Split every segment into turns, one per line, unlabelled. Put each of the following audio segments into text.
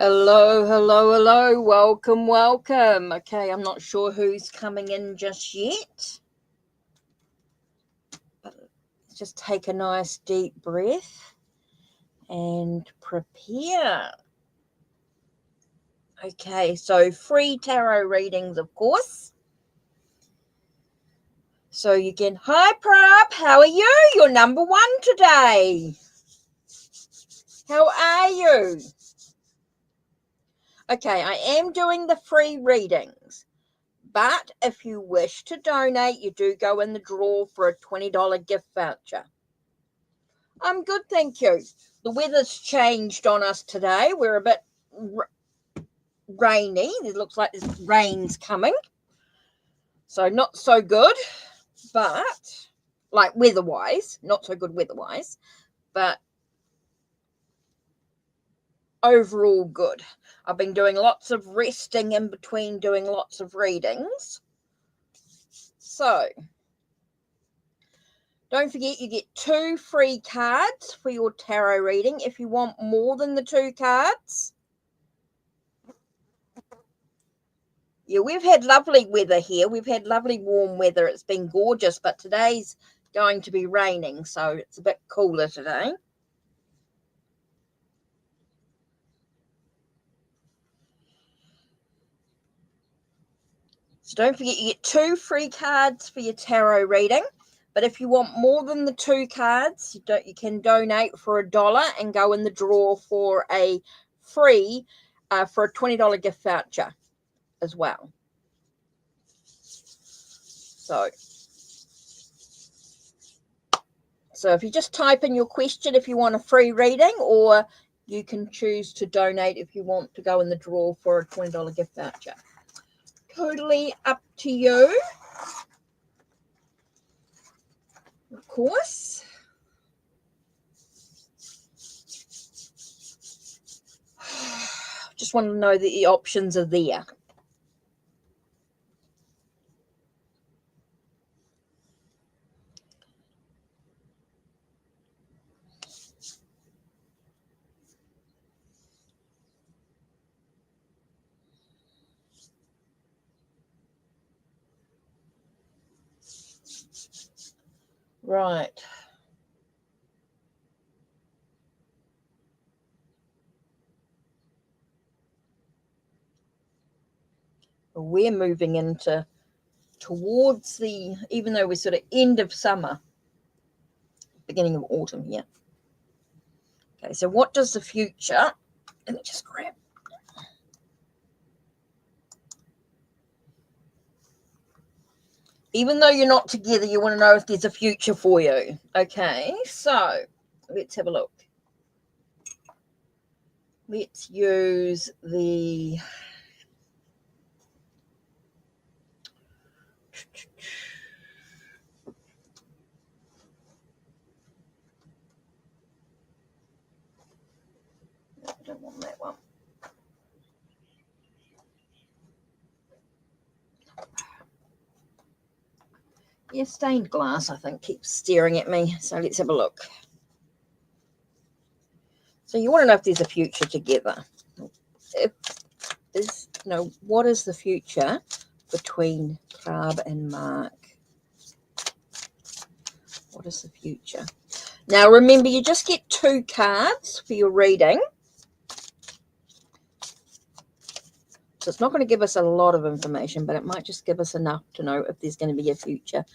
Hello, hello, hello. Welcome, welcome. Okay, I'm not sure who's coming in just yet. But let's just take a nice deep breath and prepare. Okay, so free tarot readings, of course. So you can, hi Prab, how are you? You're number one today. How are you? Okay, I am doing the free readings. But if you wish to donate, you do go in the draw for a $20 gift voucher. I'm good, thank you. The weather's changed on us today. We're a bit rainy. It looks like there's rain's coming. So not so good, but like weather-wise, not so good weather-wise, but overall good. I've been doing lots of resting in between doing lots of readings. So don't forget, you get 2 free cards for your tarot reading. If you want more than the 2 cards, yeah, we've had lovely weather here. We've had lovely warm weather. It's been gorgeous, but today's going to be raining, so it's a bit cooler today. So don't forget, you get 2 free cards for your tarot reading. But if you want more than the 2 cards, you can donate for $1 and go in the draw for a free for a $20 gift voucher as well. So if you just type in your question if you want a free reading, or you can choose to donate if you want to go in the draw for a $20 gift voucher. Totally up to you, of course. Just want to know that the options are there. Right. We're moving towards the, even though we're sort of end of summer, beginning of autumn here. Okay, so what does the future, let me just grab, even though you're not together, you want to know if there's a future for you. Okay, so let's have a look. Let's use the I don't want that one. Yeah, stained glass, I think, keeps staring at me. So let's have a look. So you want to know if there's a future together. What is the future between Prab and Mark? What is the future? Now, remember, you just get 2 cards for your reading. So it's not going to give us a lot of information, but it might just give us enough to know if there's going to be a future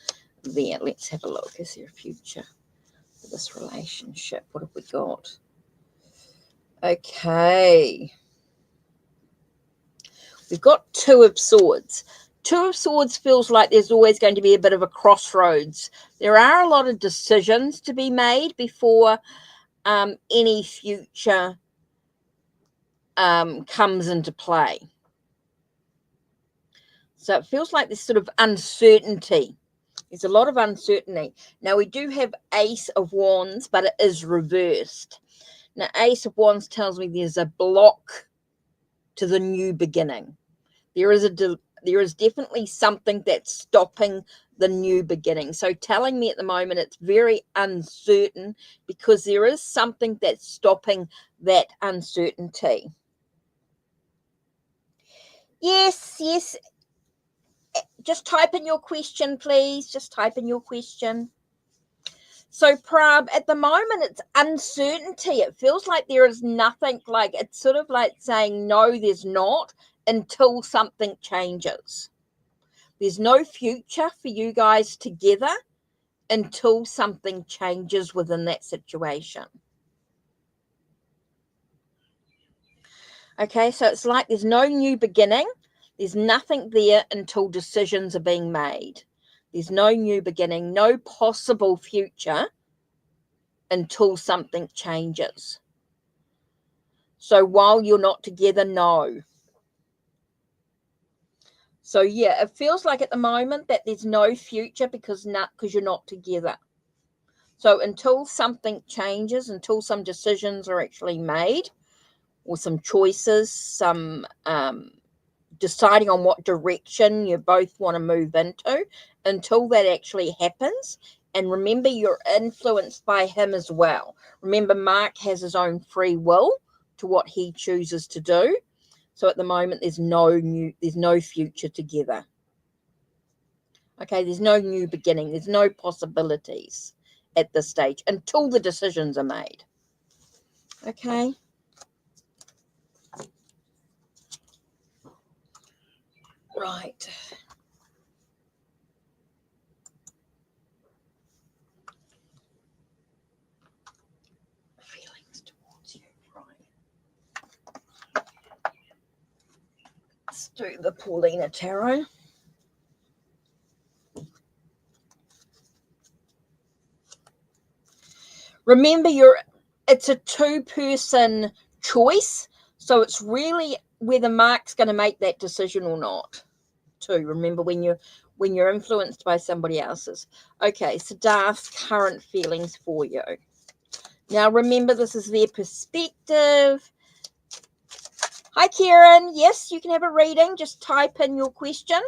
there. Let's have a look. Is there a future for this relationship? What have we got? Okay. We've got 2 of Swords. 2 of Swords feels like there's always going to be a bit of a crossroads. There are a lot of decisions to be made before any future comes into play. So it feels like there's sort of uncertainty. There's a lot of uncertainty. Now, we do have Ace of Wands, but it is reversed. Now, Ace of Wands tells me there's a block to the new beginning. There is definitely something that's stopping the new beginning. So telling me at the moment it's very uncertain because there is something that's stopping that uncertainty. Yes, yes. Just type in your question, please. Just type in your question. So, Prab, at the moment, it's uncertainty. It feels like there is nothing, like it's sort of like saying, no, there's not, until something changes. There's no future for you guys together until something changes within that situation. Okay, so it's like there's no new beginning. There's nothing there until decisions are being made. There's no new beginning, no possible future until something changes. So while you're not together, no. So yeah, it feels like at the moment that there's no future because you're not together. So until something changes, until some decisions are actually made, or some choices, some deciding on what direction you both want to move into, until that actually happens. And remember, you're influenced by him as well. Remember, Mark has his own free will to what he chooses to do. So at the moment, there's no future together. Okay, there's no new beginning. There's no possibilities at this stage until the decisions are made. Okay. Right. Feelings towards you, right. Let's do the Paulina Tarot. Remember, it's a two-person choice, so it's really whether Mark's going to make that decision or not. Too. Remember, when you're influenced by somebody else's. Okay, so Darth's current feelings for you. Now, remember, this is their perspective. Hi, Kieran. Yes, you can have a reading. Just type in your question.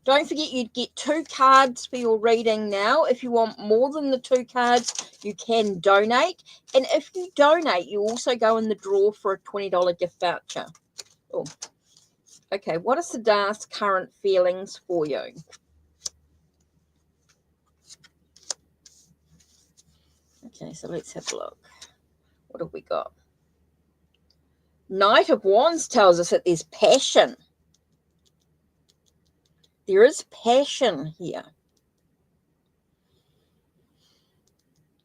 Don't forget, you'd get 2 cards for your reading now. If you want more than the 2 cards, you can donate. And if you donate, you also go in the draw for a $20 gift voucher. Oh. Okay, what are Siddharth's current feelings for you? Okay, so let's have a look. What have we got? Knight of Wands tells us that there's passion. There is passion here.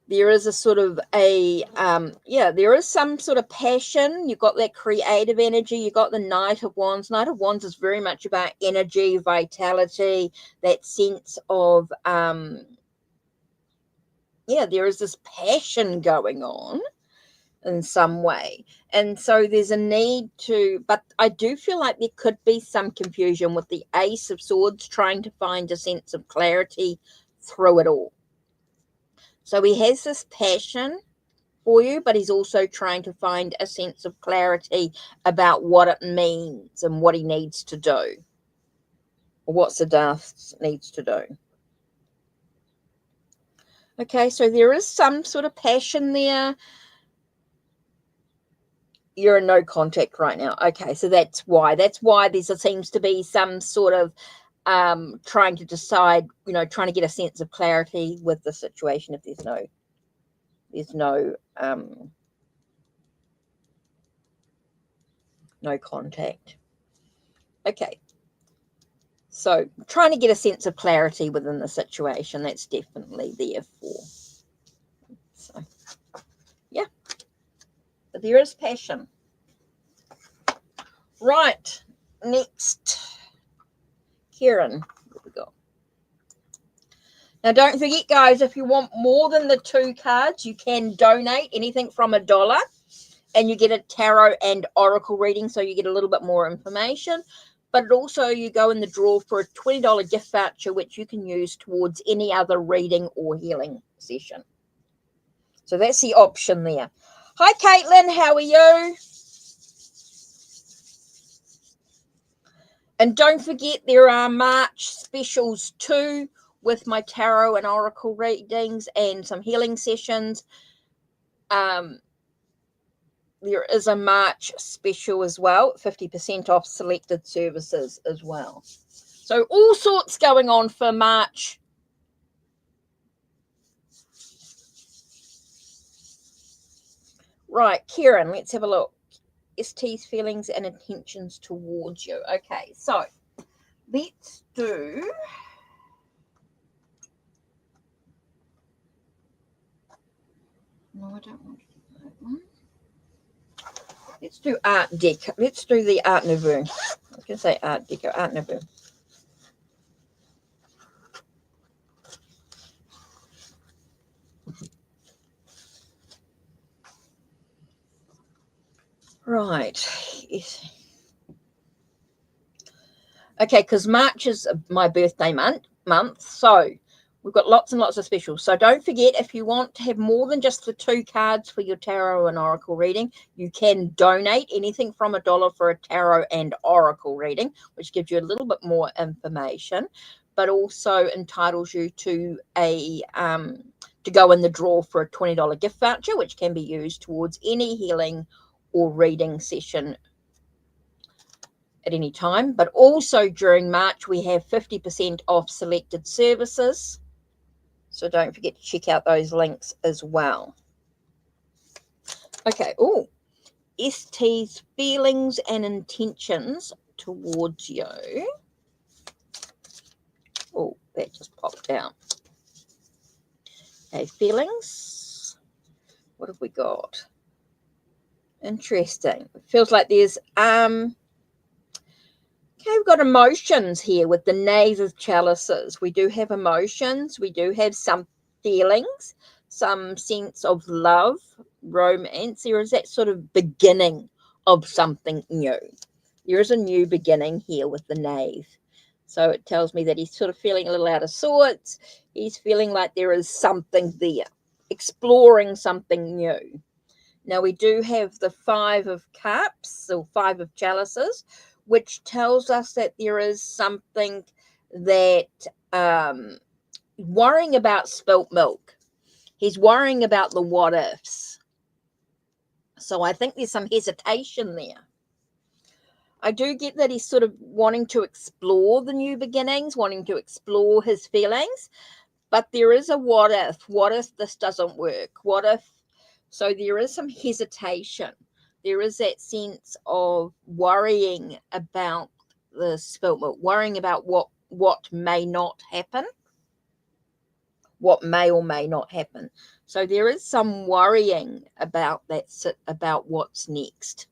There is a sort of there is some sort of passion. You've got that creative energy. You've got the Knight of Wands. Knight of Wands is very much about energy, vitality, that sense of, there is this passion going on in some way. And so there's a need to, but I do feel like there could be some confusion with the Ace of Swords trying to find a sense of clarity through it all. So he has this passion for you, but he's also trying to find a sense of clarity about what it means and what he needs to do, or what Siddharth needs to do. Okay, so there is some sort of passion there. You're in no contact right now. Okay, so that's why there seems to be some sort of trying to decide, trying to get a sense of clarity with the situation. If there's no contact. Okay, so trying to get a sense of clarity within the situation, that's definitely there for. So yeah, but there is passion. Right, next, Kieran. What we got? Now, don't forget, guys, if you want more than the 2 cards, you can donate anything from $1, and you get a tarot and oracle reading, so you get a little bit more information. But also, you go in the draw for a $20 gift voucher, which you can use towards any other reading or healing session. So that's the option there. Hi, Caitlin. How are you? And don't forget, there are March specials too, with my tarot and oracle readings and some healing sessions. there is a March special as well, 50% off selected services as well. So all sorts going on for March. Right, Kieran, let's have a look. ST's feelings and intentions towards you. Okay, so let's do... No, I don't want to do that one. Let's do Art Deco. Let's do the Art Nouveau. I was going to say Art Deco, Art Nouveau. Right. Yes. Okay, because March is my birthday month, so we've got lots and lots of specials. So don't forget, if you want to have more than just the 2 cards for your tarot and oracle reading, you can donate anything from $1 for a tarot and oracle reading, which gives you a little bit more information, but also entitles you to a to go in the draw for a $20 gift voucher, which can be used towards any healing or reading session at any time. But also during March, we have 50% off selected services. So don't forget to check out those links as well. Okay. Oh, ST's feelings and intentions towards you. Oh, that just popped out. Okay, feelings. What have we got? Interesting. It feels like there's okay, we've got emotions here with the Knave of Chalices. We do have emotions. We do have some feelings, some sense of love, romance. There is that sort of beginning of something new. There is a new beginning here with the Knave. So it tells me that he's sort of feeling a little out of sorts. He's feeling like there is something there, exploring something new. Now we do have the 5 of Cups, or 5 of Chalices, which tells us that there is something that worrying about spilt milk. He's worrying about the what ifs. So I think there's some hesitation there. I do get that he's sort of wanting to explore the new beginnings, wanting to explore his feelings, but there is a what if. What if this doesn't work? What if? So there is some hesitation. There is that sense of worrying about the spilt milk, worrying about what may not happen, what may or may not happen. So there is some worrying about that, about what's next.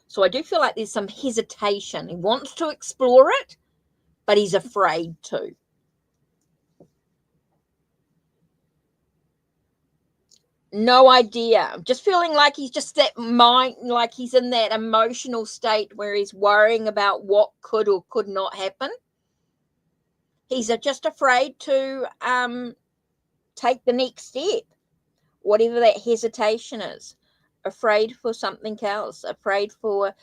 So I do feel like there's some hesitation. He wants to explore it, but he's afraid to. No idea. I'm just feeling like he's just that mind, like he's in that emotional state where he's worrying about what could or could not happen. He's just afraid to take the next step, whatever that hesitation is. Afraid for something else. Afraid for,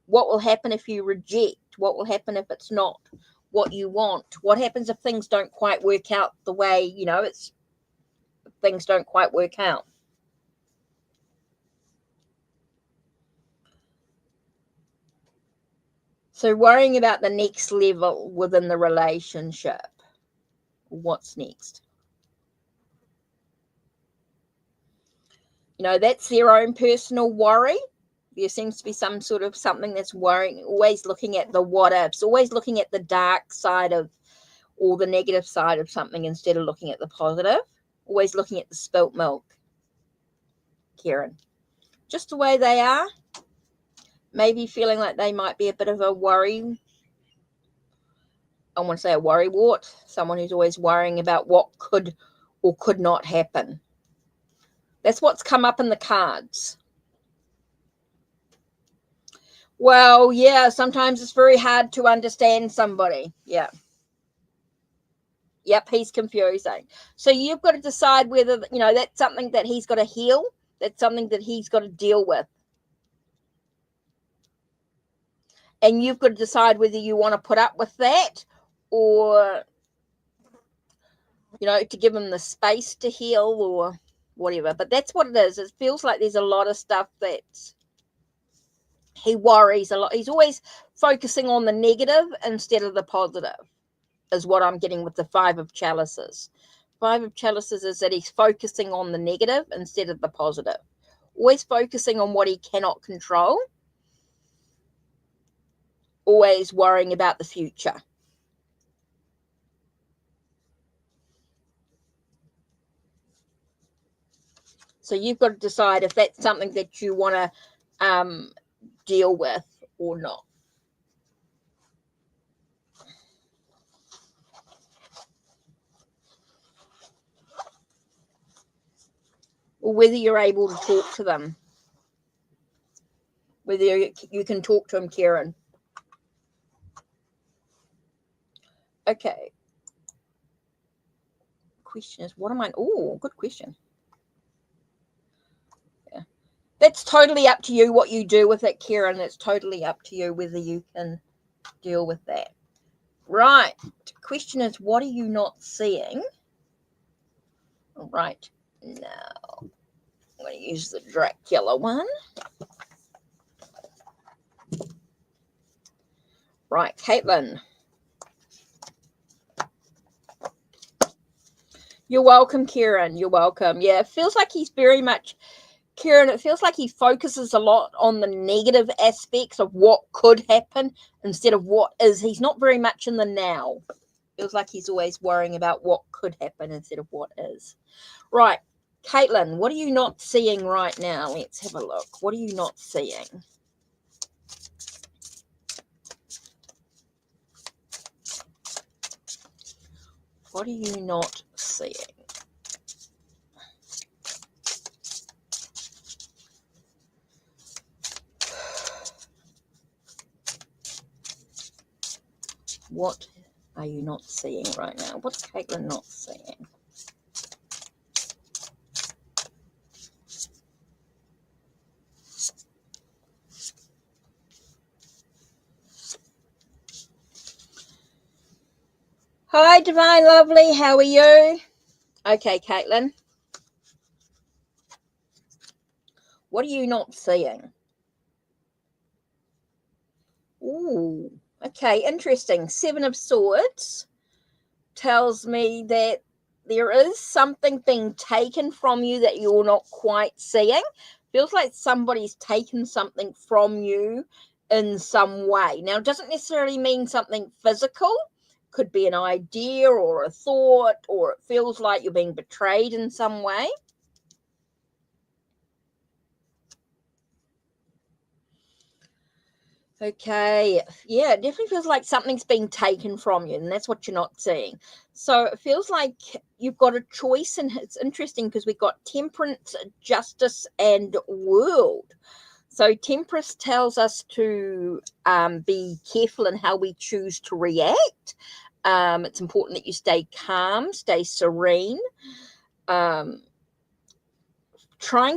what will happen if you reject? What will happen if it's not what you want? What happens if things don't quite work out the way, things don't quite work out? So worrying about the next level within the relationship. What's next? That's their own personal worry. There seems to be some sort of something that's worrying, always looking at the what ifs, always looking at the dark side of, or the negative side of something instead of looking at the positive. Always looking at the spilt milk, Karen. Just the way they are. Maybe feeling like they might be a bit of a worry. I want to say a worrywart. Someone who's always worrying about what could or could not happen. That's what's come up in the cards. Well, yeah, sometimes it's very hard to understand somebody. Yeah. Yep, he's confusing. So you've got to decide whether, that's something that he's got to heal. That's something that he's got to deal with. And you've got to decide whether you want to put up with that or, to give him the space to heal or whatever. But that's what it is. It feels like there's a lot of stuff that he worries a lot. He's always focusing on the negative instead of the positive, is what I'm getting with the Five of Chalices. Five of Chalices is that he's focusing on the negative instead of the positive. Always focusing on what he cannot control. Always worrying about the future. So you've got to decide if that's something that you want to deal with or not. Or whether you're able to talk to them. Whether you can talk to him, Kieran. Okay. Question is, what am I? Oh, good question. Yeah. That's totally up to you what you do with it, Kieran. It's totally up to you whether you can deal with that. Right. Question is, what are you not seeing? Right now. I'm going to use the Dracula one. Right, Caitlin. You're welcome, Kieran. You're welcome. Yeah, it feels like he's very much, Kieran, it feels like he focuses a lot on the negative aspects of what could happen instead of what is. He's not very much in the now. Feels like he's always worrying about what could happen instead of what is. Right, Caitlin, what are you not seeing right now? Let's have a look. What are you not seeing? What are you not seeing? What are you not seeing right now? What's Caitlin not seeing? Hi, Divine Lovely. How are you? Okay, Caitlin. What are you not seeing? Ooh, okay, interesting. Seven of Swords tells me that there is something being taken from you that you're not quite seeing. Feels like somebody's taken something from you in some way. Now, it doesn't necessarily mean something physical. Could be an idea or a thought, or it feels like you're being betrayed in some way. Okay, yeah, it definitely feels like something's being taken from you, and that's what you're not seeing. So it feels like you've got a choice, and it's interesting because we've got Temperance, Justice, and World. So Temperance tells us to be careful in how we choose to react. It's important that you stay calm, stay serene, trying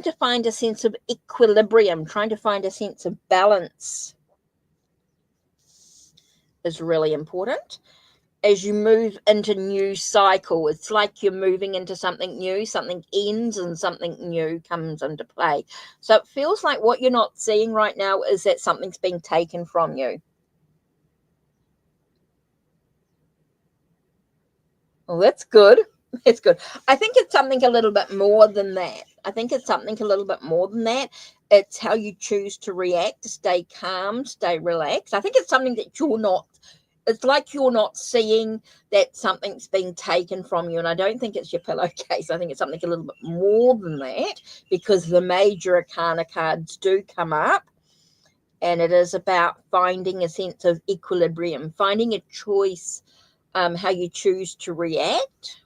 to find a sense of equilibrium, trying to find a sense of balance is really important. As you move into new cycle, it's like you're moving into something new, something ends and something new comes into play. So it feels like what you're not seeing right now is that something's being taken from you. Well, that's good. It's good. I think it's something a little bit more than that. It's how you choose to react, to stay calm, stay relaxed. I think it's something that you're not, it's like you're not seeing that something's being taken from you. And I don't think it's your pillowcase. I think it's something a little bit more than that, because the major arcana cards do come up. And it is about finding a sense of equilibrium, finding a choice, how you choose to react.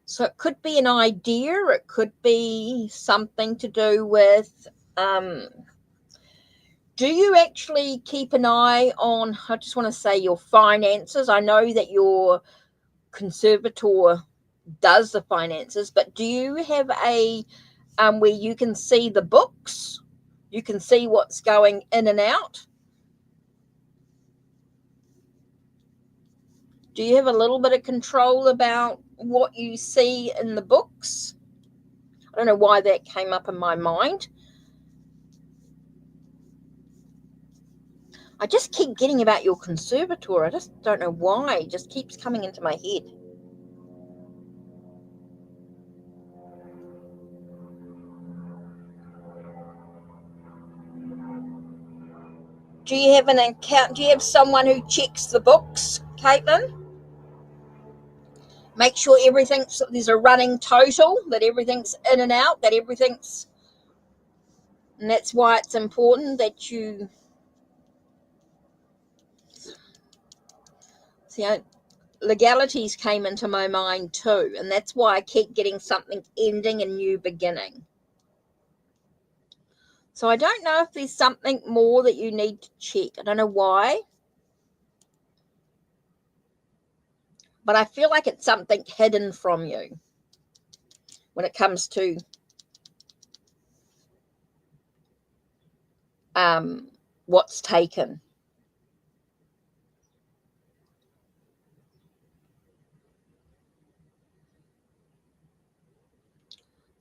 So it could be an idea, it could be something to do with, do you actually keep an eye on, I just want to say, your finances? I know that your conservator does the finances, but do you have a, where you can see the books? You can see what's going in and out? Do you have a little bit of control about what you see in the books. I don't know why that came up in my mind. I just keep getting about your conservator. I just don't know why. It just keeps coming into my head. Do you have an account? Do you have someone who checks the books, Caitlin? Make sure there's a running total, that everything's in and out, that everything's, and that's why it's important that you see. Legalities came into my mind too, and that's why I keep getting something ending and new beginning. So I don't know if there's something more that you need to check. I don't know why, but I feel like it's something hidden from you when it comes to what's taken.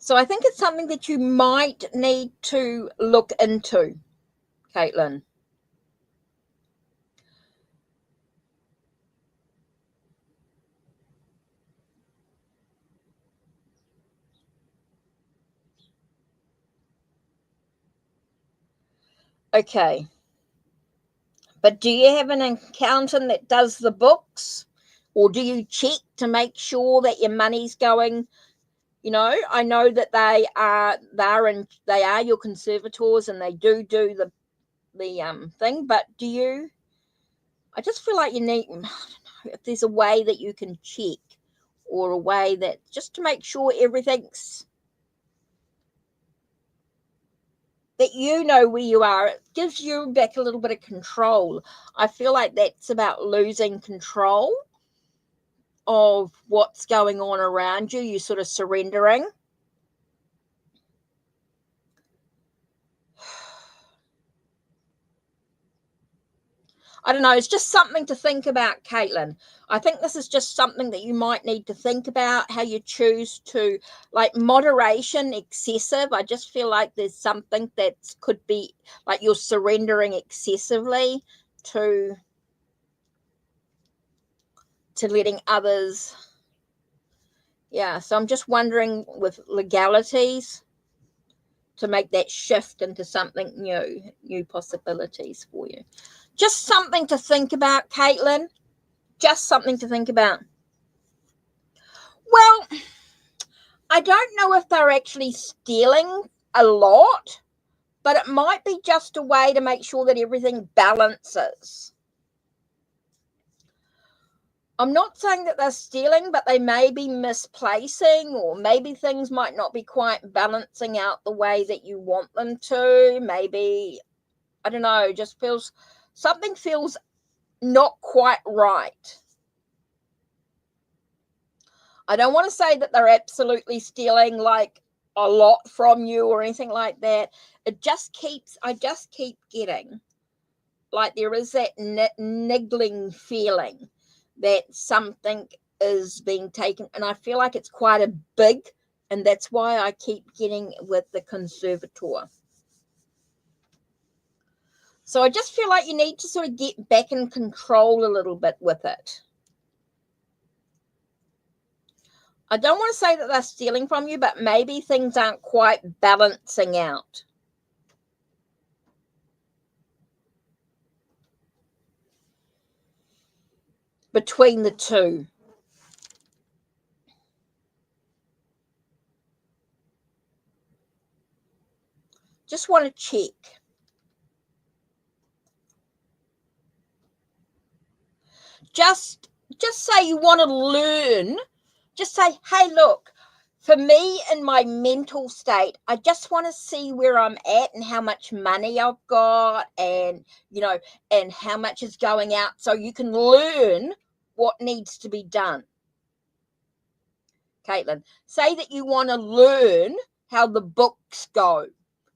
So I think it's something that you might need to look into, Caitlin. Okay. But do you have an accountant that does the books? Or do you check to make sure that your money's going? You know, I know that they are your conservators, and they do the thing, but do you? I just feel like you need, I don't know, if there's a way that you can check, or a way that just to make sure everything's, that you know where you are. It gives you back a little bit of control. I feel like that's about losing control of what's going on around you. You're sort of surrendering. I don't know. It's just something to think about, Caitlin. I think this is just something that you might need to think about, how you choose to, like, moderation, excessive. I just feel like there's something that could be like you're surrendering excessively to letting others. Yeah. So I'm just wondering with legalities to make that shift into something new possibilities for you. Just something to think about, Caitlin. Just something to think about. Well, I don't know if they're actually stealing a lot, but it might be just a way to make sure that everything balances. I'm not saying that they're stealing, but they may be misplacing, or maybe things might not be quite balancing out the way that you want them to. Maybe, I don't know, something feels not quite right. I don't want to say that they're absolutely stealing like a lot from you or anything like that. I just keep getting like there is that niggling feeling that something is being taken, and I feel like it's quite a big, and that's why I keep getting with the conservator. So I just feel like you need to sort of get back in control a little bit with it. I don't want to say that they're stealing from you, but maybe things aren't quite balancing out. Between the two. Just want to check. Just say you want to learn. Just say, hey, look, for me in my mental state, I just want to see where I'm at and how much money I've got, and, and how much is going out, so you can learn what needs to be done. Caitlin, say that you want to learn how the books go.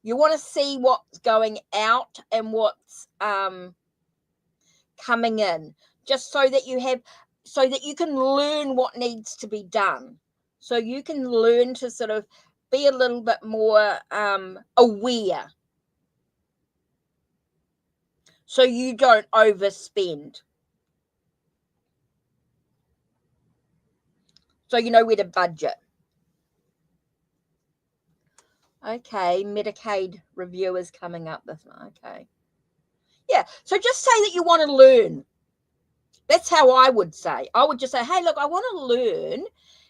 You want to see what's going out and what's coming in, just so that you have so that you can learn what needs to be done. So you can learn to sort of be a little bit more aware, so you don't overspend. So you know where to budget. Okay, Medicaid review is coming up this one. Okay. Yeah, so just say that you want to learn. That's how I would say. I would just say, hey, look, I want to learn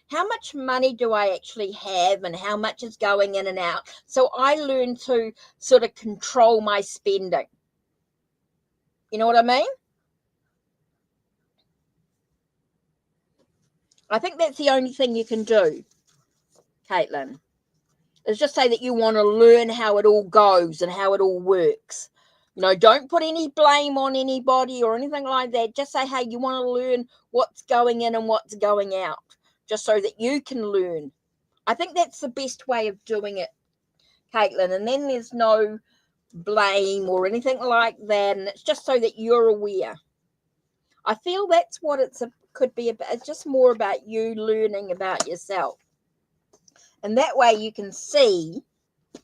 how much money do I actually have and how much is going in and out. So I learn to sort of control my spending. You know what I mean? I think that's the only thing you can do, Caitlin, is just say that you want to learn how it all goes and how it all works. You know, don't put any blame on anybody or anything like that. Just say, hey, you want to learn what's going in and what's going out, just so that you can learn. I think that's the best way of doing it, Caitlin. And then there's no blame or anything like that. And it's just so that you're aware. I feel that's what could be about. It's just more about you learning about yourself. And that way you can see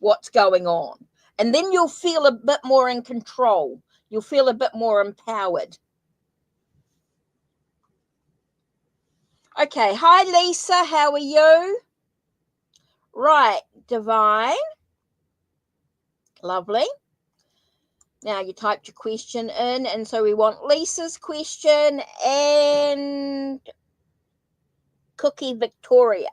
what's going on. And then you'll feel a bit more in control. You'll feel a bit more empowered. Okay. Hi, Lisa. How are you? Right. Divine. Lovely. Now you typed your question in. And so we want Lisa's question and Cookie Victoria.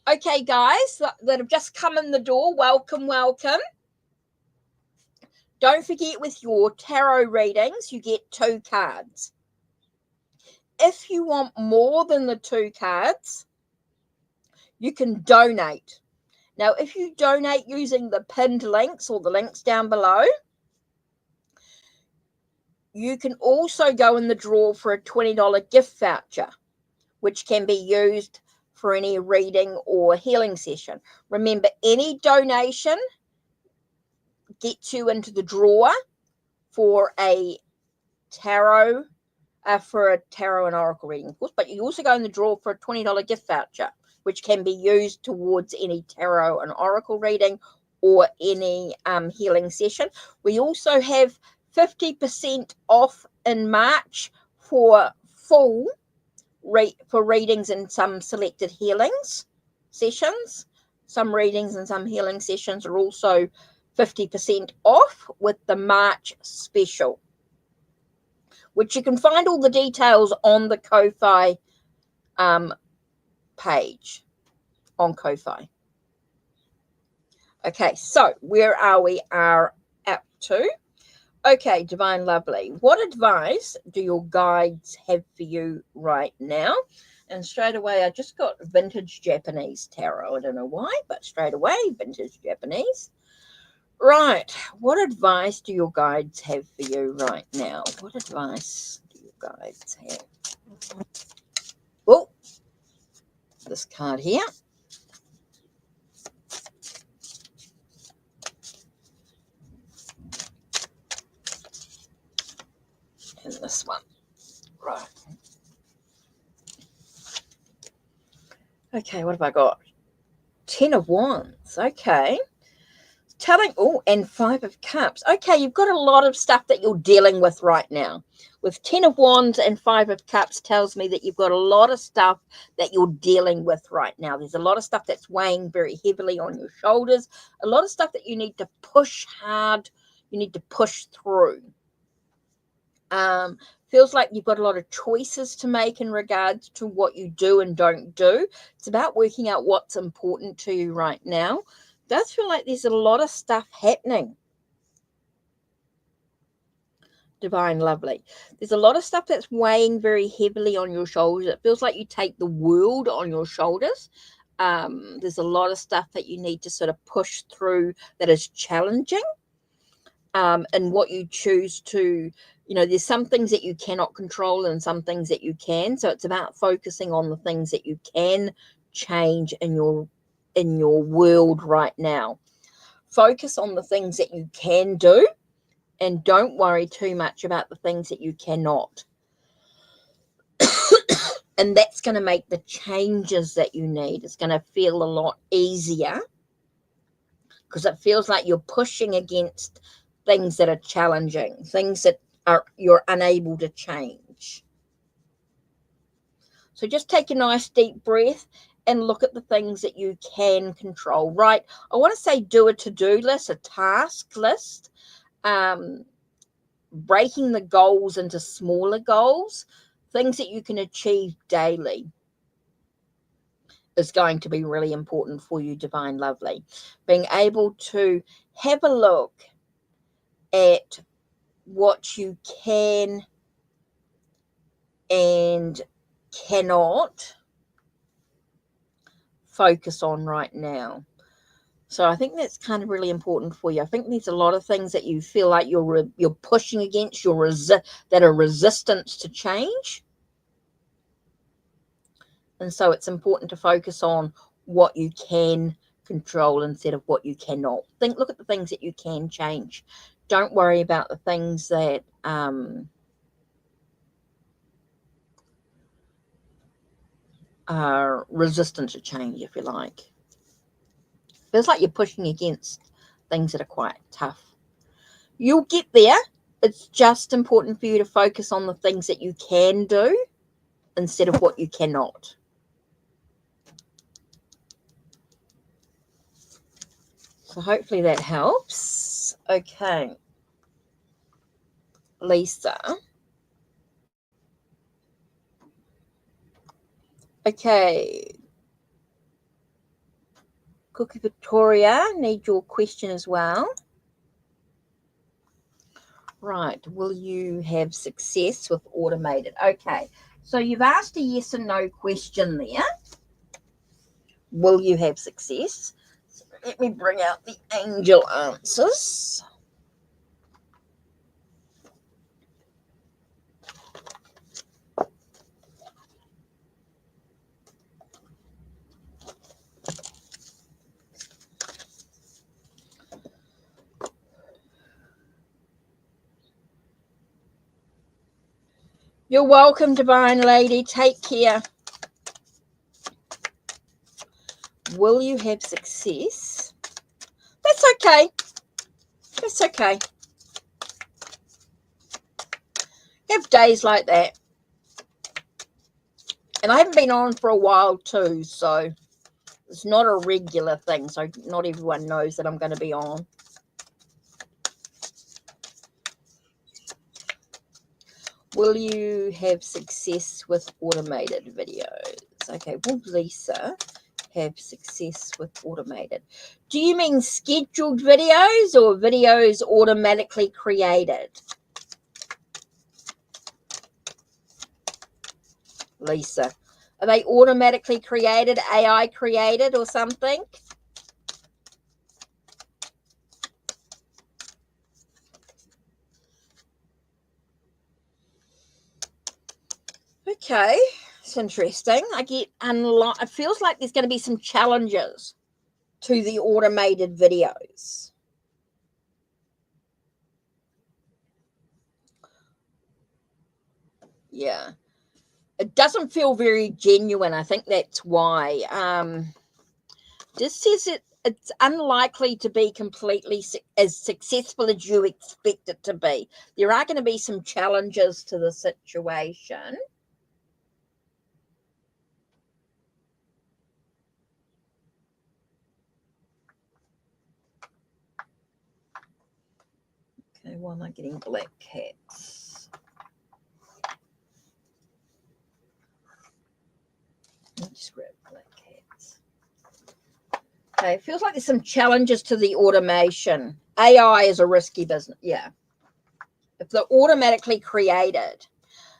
Okay, guys that have just come in the door, welcome, welcome. Don't forget, with your tarot readings, you get 2 cards. If you want more than the 2 cards, you can donate. Now, if you donate using the pinned links or the links down below, you can also go in the draw for a $20 gift voucher, which can be used for any reading or healing session. Remember, any donation gets you into the draw for a tarot and oracle reading, of course, but you also go in the draw for a $20 gift voucher, which can be used towards any tarot and oracle reading or any healing session. We also have 50% off in March for full for readings and some selected healings sessions. Some readings and some healing sessions are also 50% off with the March special, which you can find all the details on the Ko-Fi page on Ko-Fi. Okay, so where are we up to? Okay, Divine Lovely, what advice do your guides have for you right now? And straight away, I just got vintage Japanese tarot. I don't know why, but straight away, vintage Japanese. Right, what advice do your guides have for you right now? What advice do your guides have? Oh, this card here. And this one. Right. Okay, what have I got? 10 of Wands. Okay. And 5 of Cups. Okay, you've got a lot of stuff that you're dealing with right now. With 10 of Wands and 5 of Cups tells me that you've got a lot of stuff that you're dealing with right now. There's a lot of stuff that's weighing very heavily on your shoulders. A lot of stuff that you need to push hard. You need to push through. Feels like you've got a lot of choices to make in regards to what you do and don't do. It's about working out what's important to you right now. It does feel like there's a lot of stuff happening. Divine Lovely. There's a lot of stuff that's weighing very heavily on your shoulders. It feels like you take the world on your shoulders. There's a lot of stuff that you need to sort of push through that is challenging. And what you choose to, there's some things that you cannot control and some things that you can. So it's about focusing on the things that you can change in your world right now. Focus on the things that you can do and don't worry too much about the things that you cannot. And that's going to make the changes that you need. It's going to feel a lot easier because it feels like you're pushing against things that are challenging, things that you're unable to change. So just take a nice deep breath and look at the things that you can control, right? I want to say do a to-do list, a task list, breaking the goals into smaller goals, things that you can achieve daily is going to be really important for you, Divine Lovely. Being able to have a look at what you can and cannot focus on right now. So I think that's kind of really important for you. I think there's a lot of things that you feel like you're pushing against, that are resistance to change. And so it's important to focus on what you can control instead of what you cannot. Look at the things that you can change. Don't worry about the things that are resistant to change, if you like. Feels like you're pushing against things that are quite tough. You'll get there. It's just important for you to focus on the things that you can do instead of what you cannot. So hopefully that helps. Okay. Lisa. Okay. Cookie Victoria, need your question as well. Right. Will you have success with automated? Okay. So you've asked a yes and no question there. Will you have success? So let me bring out the angel answers. You're welcome, Divine Lady. Take care. Will you have success? That's okay. That's okay. You have days like that. And I haven't been on for a while too, so it's not a regular thing. So not everyone knows that I'm going to be on. Will you have success with automated videos? Okay, will Lisa have success with automated? Do you mean scheduled videos or videos automatically created? Lisa, are they automatically created, AI created or something? Okay, it's interesting. It feels like there's going to be some challenges to the automated videos. Yeah. It doesn't feel very genuine. I think that's why. Just says it's unlikely to be completely as successful as you expect it to be. There are going to be some challenges to the situation. Okay, why am I getting black cats? Let me just grab black cats. Okay, it feels like there's some challenges to the automation. AI is a risky business. Yeah. If they're automatically created,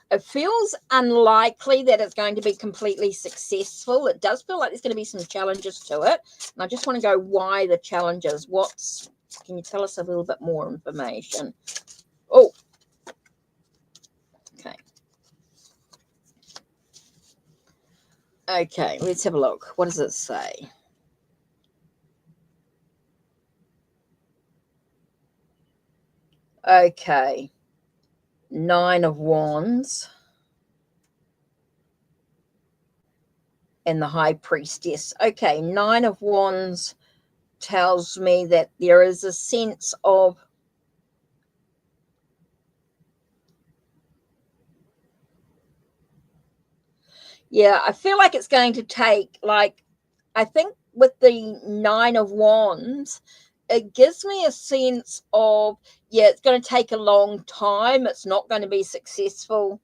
it feels unlikely that it's going to be completely successful. It does feel like there's going to be some challenges to it. And I just want to go, why the challenges? Can you tell us a little bit more information? Oh, okay. Okay, let's have a look. What does it say? Okay. 9 of Wands. and the High Priestess. Okay, Nine of Wands tells me that there is a sense of I feel like it's going to take, like, I think with the Nine of Wands, it gives me a sense of, it's going to take a long time. It's not going to be successful.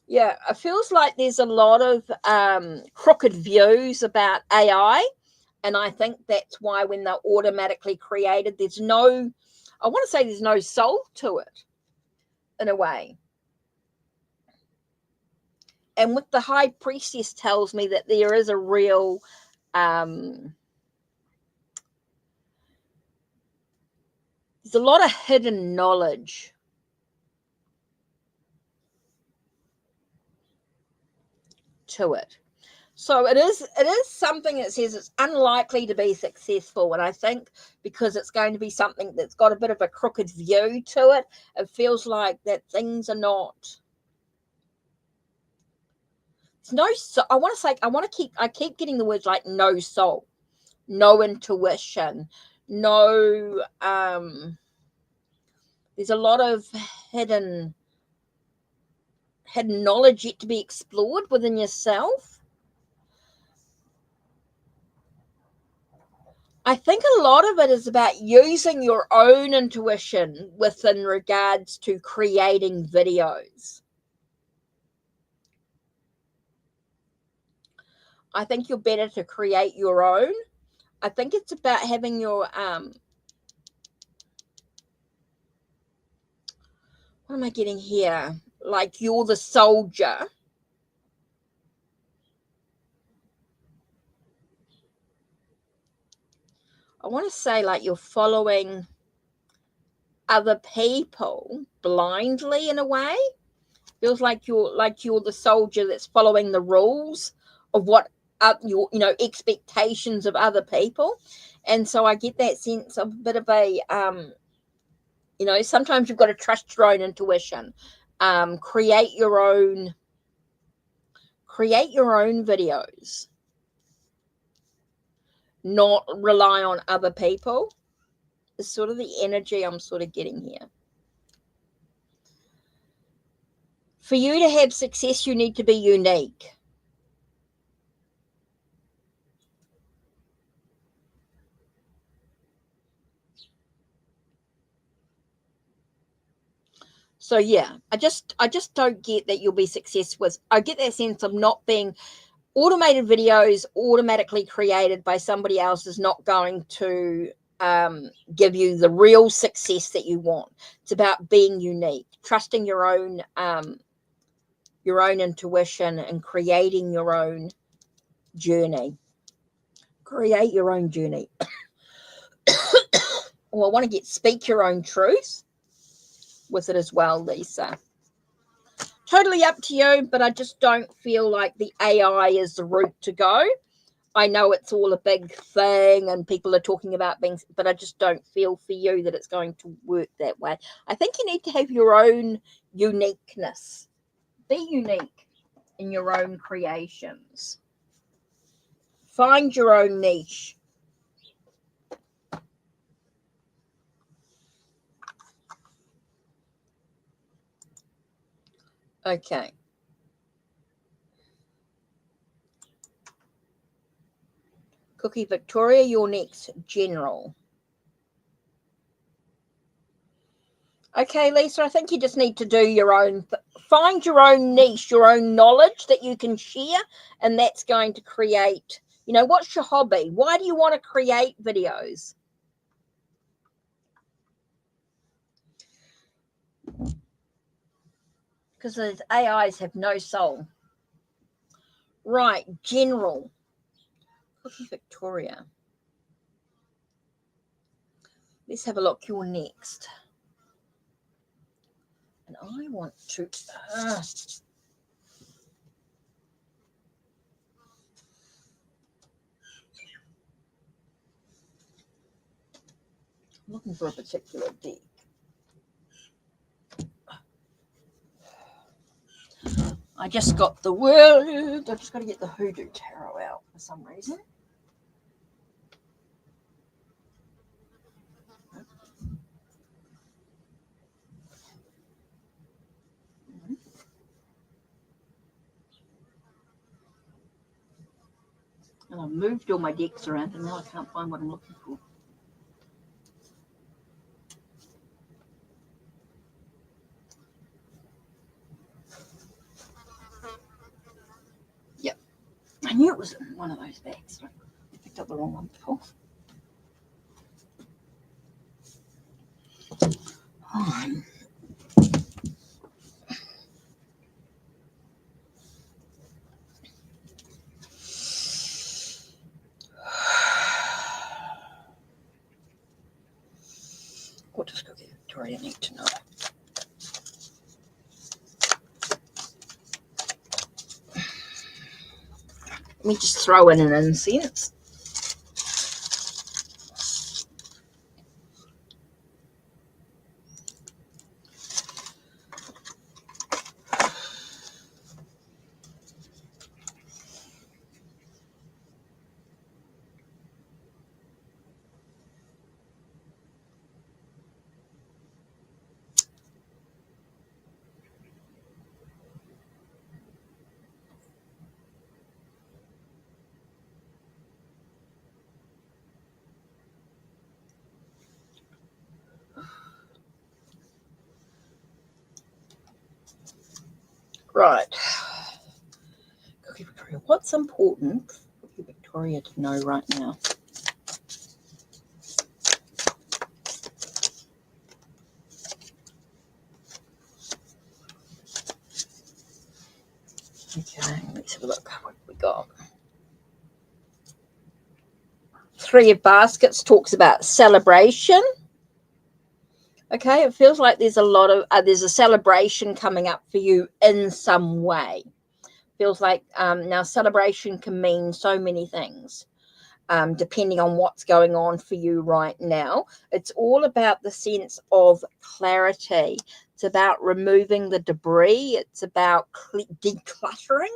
Yeah, it feels like there's a lot of crooked views about AI. And I think that's why when they're automatically created, there's no, I want to say there's no soul to it in a way. And with the High Priestess tells me that there is a real, there's a lot of hidden knowledge to it. So it is something that says it's unlikely to be successful. And I think because it's going to be something that's got a bit of a crooked view to it, it feels like that things are not, it's no, so I want to say, I keep getting the words like no soul, no intuition, no, there's a lot of hidden knowledge yet to be explored within yourself. I think a lot of it is about using your own intuition within regards to creating videos. I think you're better to create your own. I think it's about having your what am I getting here? Like you're the soldier. I want to say like you're following other people blindly in a way. Feels like you're the soldier that's following the rules of what your expectations of other people. And so I get that sense of a bit of a sometimes you've got to trust your own intuition. Create your own videos, not rely on other people. Is sort of the energy I'm sort of getting here. For you to have success, you need to be unique. So yeah, I just don't get that you'll be successful with. I get that sense of not being automated videos automatically created by somebody else is not going to give you the real success that you want. It's about being unique, trusting your own intuition, and creating your own journey. Create your own journey. Well, I want to speak your own truth with it as well, Lisa. Totally up to you, but I just don't feel like the AI is the route to go. I know it's all a big thing and people are talking about things, but I just don't feel for you that it's going to work that way. I think you need to have your own uniqueness. Be unique in your own creations. Find your own niche. Okay. Cookie Victoria, you're next. General. Okay, Lisa, I think you just need to do your own, find your own niche, your own knowledge that you can share, and that's going to create, what's your hobby? Why do you want to create videos? Because those AIs have no soul. Right, General. Cookie Victoria. Let's have a look. You're next. And I want to... I'm looking for a particular deck. I just got the word. I just got to get the Hoodoo Tarot out for some reason. And I've moved all my decks around and now I can't find what I'm looking for. Yep. I knew it was in one of those bags. I picked up the wrong one before. What does Cookie Victoria need to know? Let me just throw in an incense. Right. Cookie Victoria, what's important for Cookie Victoria to know right now? Okay, let's have a look. What have we got? Three of Baskets talks about celebration. Okay, it feels like there's a lot of there's a celebration coming up for you in some way. Feels like now celebration can mean so many things, depending on what's going on for you right now. It's all about the sense of clarity. It's about removing the debris. It's about decluttering.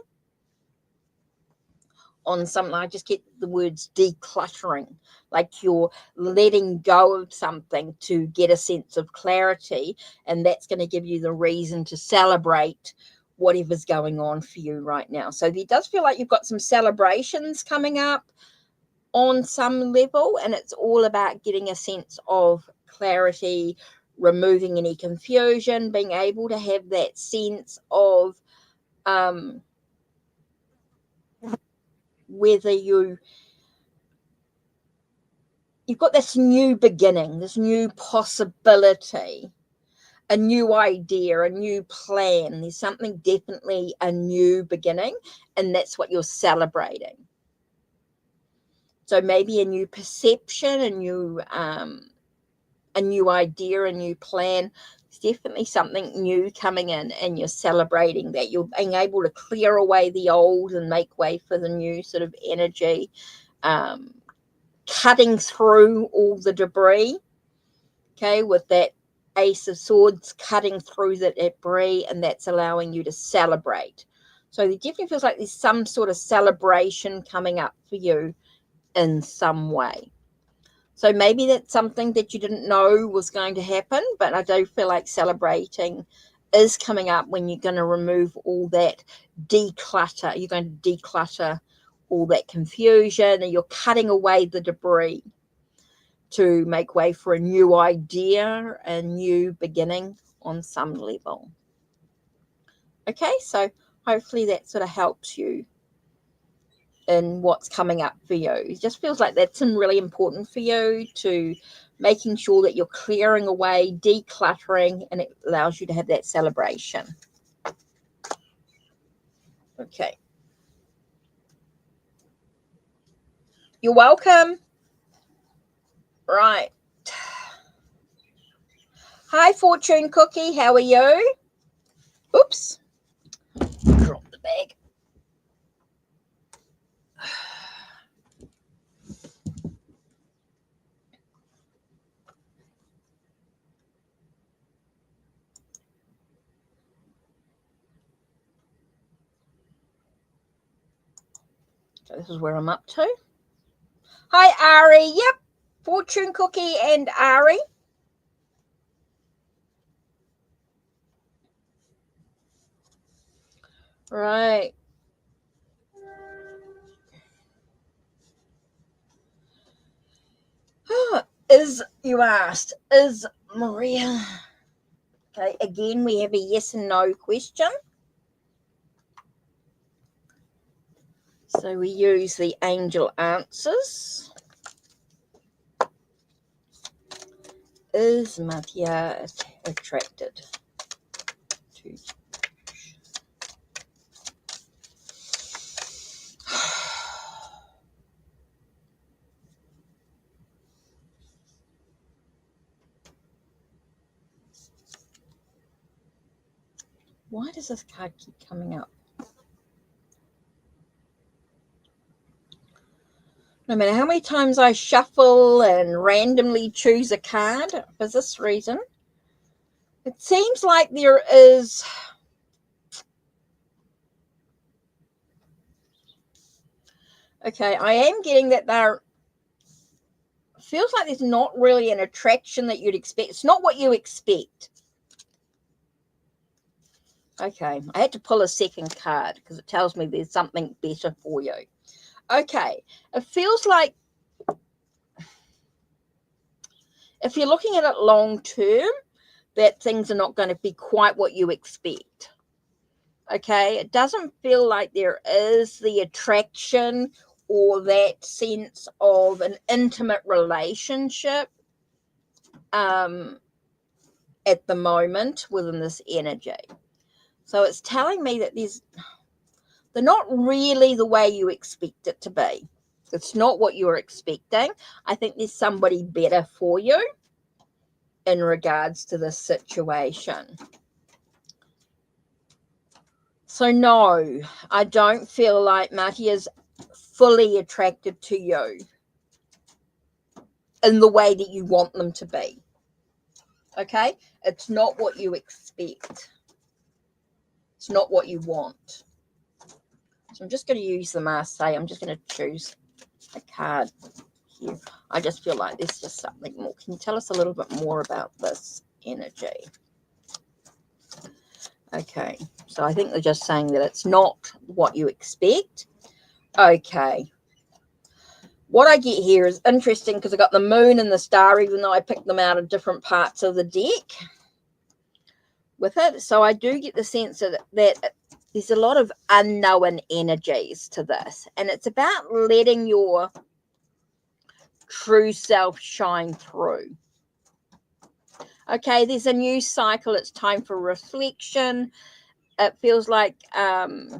On something, I just get the words decluttering, like you're letting go of something to get a sense of clarity, and that's going to give you the reason to celebrate whatever's going on for you right now. So it does feel like you've got some celebrations coming up on some level, and it's all about getting a sense of clarity, removing any confusion, being able to have that sense of whether you've got this new beginning, this new possibility, a new idea, a new plan. There's something, definitely a new beginning, and that's what you're celebrating. So maybe a new perception, a new idea, a new plan. It's definitely something new coming in, and you're celebrating that. You're being able to clear away the old and make way for the new sort of energy. Cutting through all the debris, okay, with that Ace of Swords, cutting through the debris, and that's allowing you to celebrate. So it definitely feels like there's some sort of celebration coming up for you in some way. So maybe that's something that you didn't know was going to happen, but I do feel like celebrating is coming up when you're going to remove all that declutter. You're going to declutter all that confusion, and you're cutting away the debris to make way for a new idea, a new beginning on some level. Okay, so hopefully that sort of helps you in what's coming up for you. It just feels like that's really important for you, to making sure that you're clearing away, decluttering, and it allows you to have that celebration. Okay. You're welcome. Right. Hi, Fortune Cookie. How are you? Oops. Dropped the bag. So this is where I'm up to. Hi, Ari. Yep. Fortune cookie and Ari. Right. You asked, is Maria... Okay, again, we have a yes and no question. So we use the angel answers. Is Maria attracted to... Why does this card keep coming up? No matter how many times I shuffle and randomly choose a card for this reason, it seems like there is... Okay, I am getting that there feels like there's not really an attraction that you'd expect. It's not what you expect. Okay, I had to pull a second card because it tells me there's something better for you. Okay, it feels like if you're looking at it long term, that things are not going to be quite what you expect. Okay, it doesn't feel like there is the attraction or that sense of an intimate relationship at the moment within this energy. So it's telling me that they're not really the way you expect it to be. It's not what you're expecting. I think there's somebody better for you in regards to this situation. So no, I don't feel like Mati is fully attracted to you in the way that you want them to be. Okay? It's not what you expect. It's not what you want. So I'm just going to use the Marseille. I'm just going to choose a card here. I just feel like there's just something more. Can you tell us a little bit more about this energy? Okay, so I think they're just saying that it's not what you expect. Okay. What I get here is interesting because I got the moon and the star, even though I picked them out of different parts of the deck with it. So I do get the sense that there's a lot of unknown energies to this. And it's about letting your true self shine through. Okay, there's a new cycle. It's time for reflection. It feels like yeah,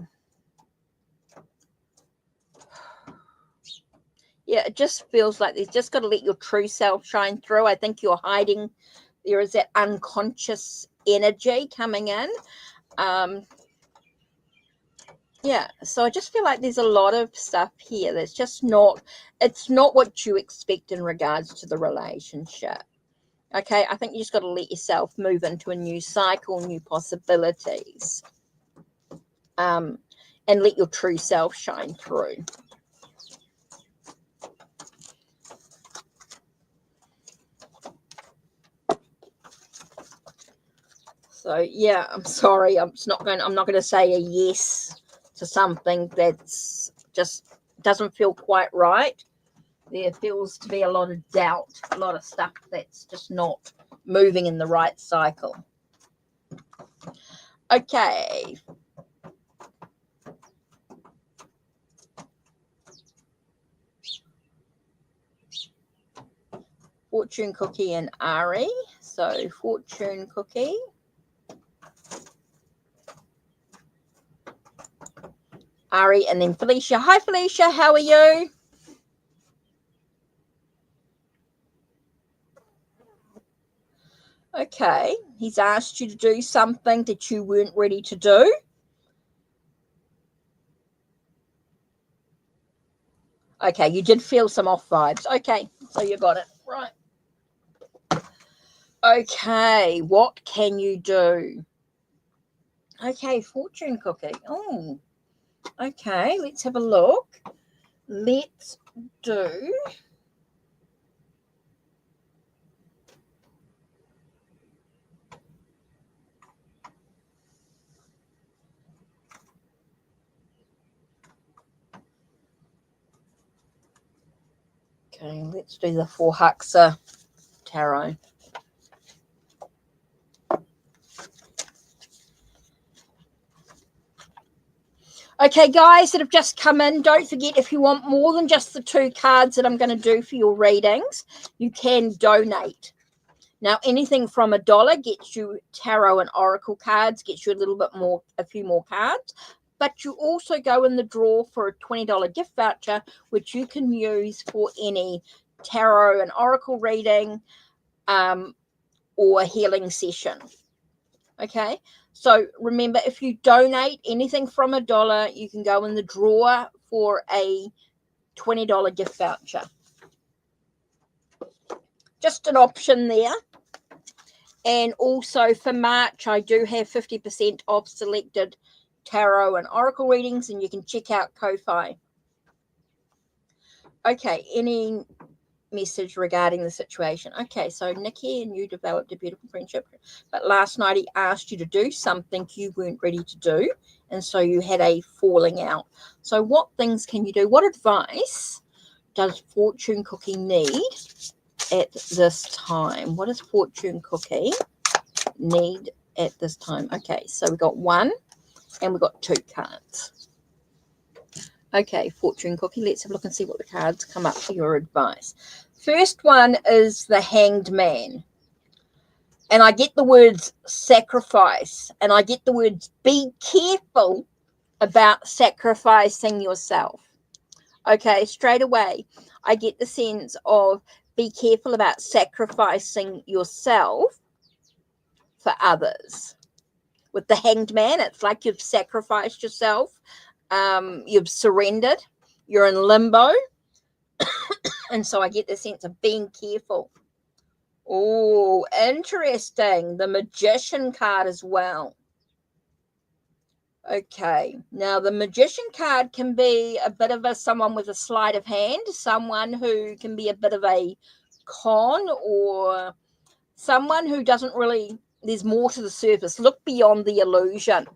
it just feels like there's just got to let your true self shine through. I think you're hiding. There is that unconscious energy coming in. Yeah, so I just feel like there's a lot of stuff here that's just not, it's not what you expect in regards to the relationship. Okay, I think you just got to let yourself move into a new cycle, new possibilities, and let your true self shine through. So yeah, I'm sorry, I'm not going to say a yes to something that's just doesn't feel quite right. There feels to be a lot of doubt, a lot of stuff that's just not moving in the right cycle. Okay. Fortune cookie and Ari. So fortune cookie. Ari and then Felicia. Hi Felicia, how are you? Okay, he's asked you to do something that you weren't ready to do. Okay, you did feel some off vibes. Okay, so you got it. Right. Okay, what can you do? Okay, fortune cookie. Oh, okay, let's have a look. let's do okay, let's do the Four Huxa Tarot. Okay, guys that have just come in, don't forget, if you want more than just the 2 cards that I'm going to do for your readings, you can donate. Now, anything from $1 gets you tarot and oracle cards, gets you a little bit more, a few more cards. But you also go in the draw for a $20 gift voucher, which you can use for any tarot and oracle reading or healing session. Okay, so remember, if you donate anything from $1, you can go in the draw for a $20 gift voucher. Just an option there. And also for March, I do have 50% off selected tarot and oracle readings, and you can check out Ko-Fi. Okay, any message regarding the situation? Okay, so Nikki and you developed a beautiful friendship, but last night he asked you to do something you weren't ready to do, and so you had a falling out. So what things can you do? What advice does Fortune Cookie need at this time? What does Fortune Cookie need at this time? Okay, so we got 1 and we got 2 cards. Okay, Fortune Cookie, let's have a look and see what the cards come up for your advice. First one is the Hanged Man. And I get the words sacrifice, and I get the words be careful about sacrificing yourself. Okay, straight away, I get the sense of be careful about sacrificing yourself for others. With the Hanged Man, it's like you've sacrificed yourself. You've surrendered, you're in limbo, and so I get the sense of being careful. Oh, interesting. The Magician card as well. Okay, now the Magician card can be a bit of someone with a sleight of hand, someone who can be a bit of a con, or someone who doesn't really, there's more to the surface. Look beyond the illusion.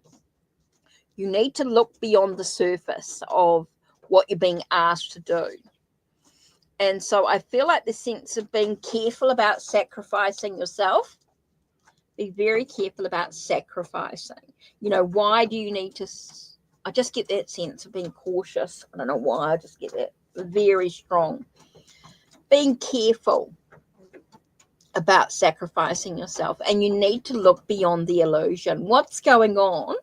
You need to look beyond the surface of what you're being asked to do. And so I feel like the sense of being careful about sacrificing yourself. Be very careful about sacrificing. You know, why do you need to? I just get that sense of being cautious. I don't know why. I just get that very strong. Being careful about sacrificing yourself. And you need to look beyond the illusion. What's going on?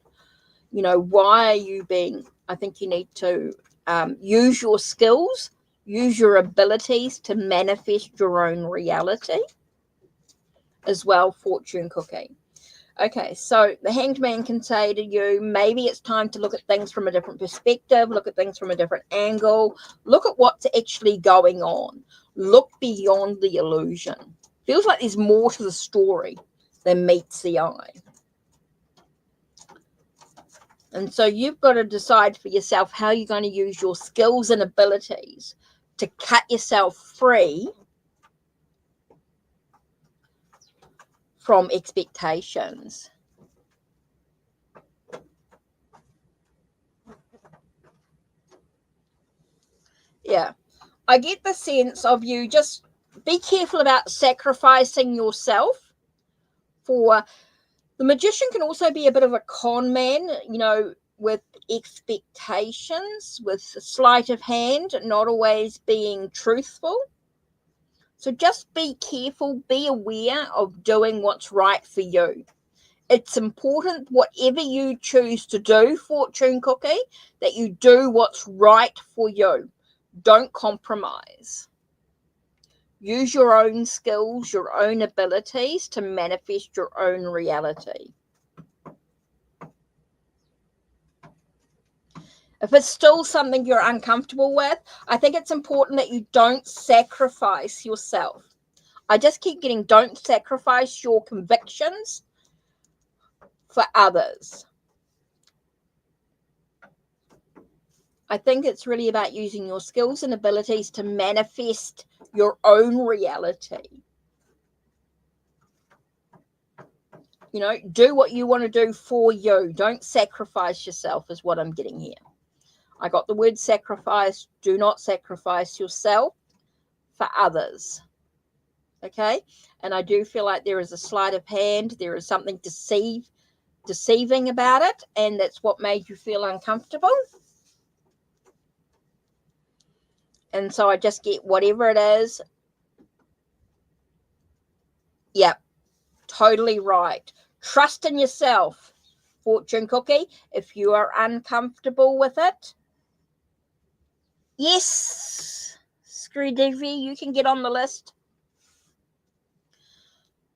You know, why are you being, I think you need to use your skills, use your abilities to manifest your own reality as well, Fortune Cookie. Okay, so the Hanged Man can say to you, maybe it's time to look at things from a different perspective, look at things from a different angle, look at what's actually going on, look beyond the illusion. Feels like there's more to the story than meets the eye. And so you've got to decide for yourself how you're going to use your skills and abilities to cut yourself free from expectations. Yeah, I get the sense of you just be careful about sacrificing yourself for. The Magician can also be a bit of a con man, you know, with expectations, with sleight of hand, not always being truthful. So just be careful, be aware of doing what's right for you. It's important, whatever you choose to do, Fortune Cookie, that you do what's right for you. Don't compromise. Use your own skills, your own abilities to manifest your own reality. If it's still something you're uncomfortable with, I think it's important that you don't sacrifice yourself. I just keep getting don't sacrifice your convictions for others. I think it's really about using your skills and abilities to manifest your own reality. You know, do what you want to do for you. Don't sacrifice yourself is what I'm getting here. I got the word sacrifice. Do not sacrifice yourself for others. Okay? And I do feel like there is a sleight of hand. There is something deceiving about it. And that's what made you feel uncomfortable. And so I just get whatever it is. Yep. Totally right. Trust in yourself, fortune cookie. If you are uncomfortable with it, yes, Screw Divi, you can get on the list.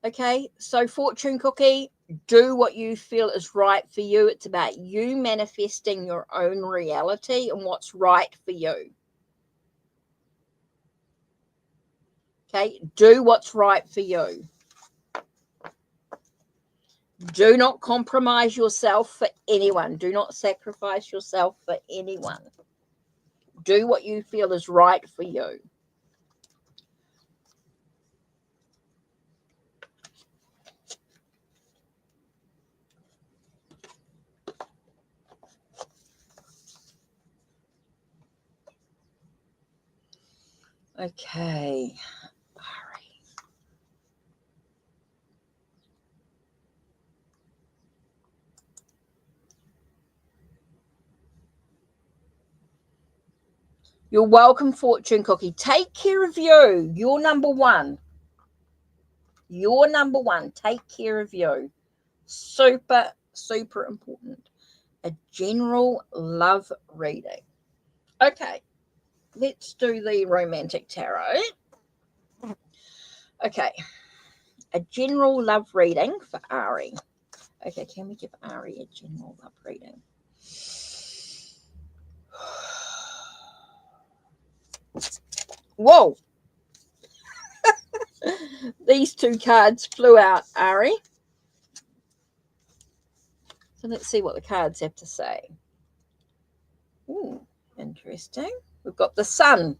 Okay, so fortune cookie, do what you feel is right for you. It's about you manifesting your own reality and what's right for you. Okay, do what's right for you. Do not compromise yourself for anyone. Do not sacrifice yourself for anyone. Do what you feel is right for you. Okay. You're welcome, fortune cookie. Take care of you. You're number one. You're number one. Take care of you. Super, super important. A general love reading. Okay. Let's do the romantic tarot. Okay. A general love reading for Ari. Okay, can we give Ari a general love reading? Whoa. These two cards flew out, Ari. So let's see what the cards have to say. Ooh, interesting. We've got the sun.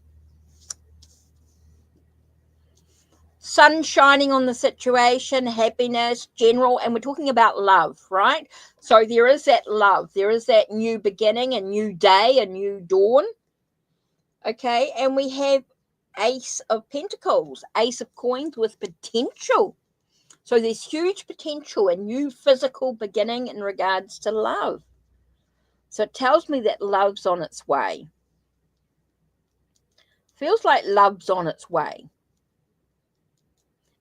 Sun shining on the situation, happiness, general, and we're talking about love, right? So there is that love. There is that new beginning, a new day, a new dawn. Okay, and we have Ace of Pentacles, Ace of Coins with potential. So there's huge potential, a new physical beginning in regards to love. So it tells me that love's on its way. Feels like love's on its way.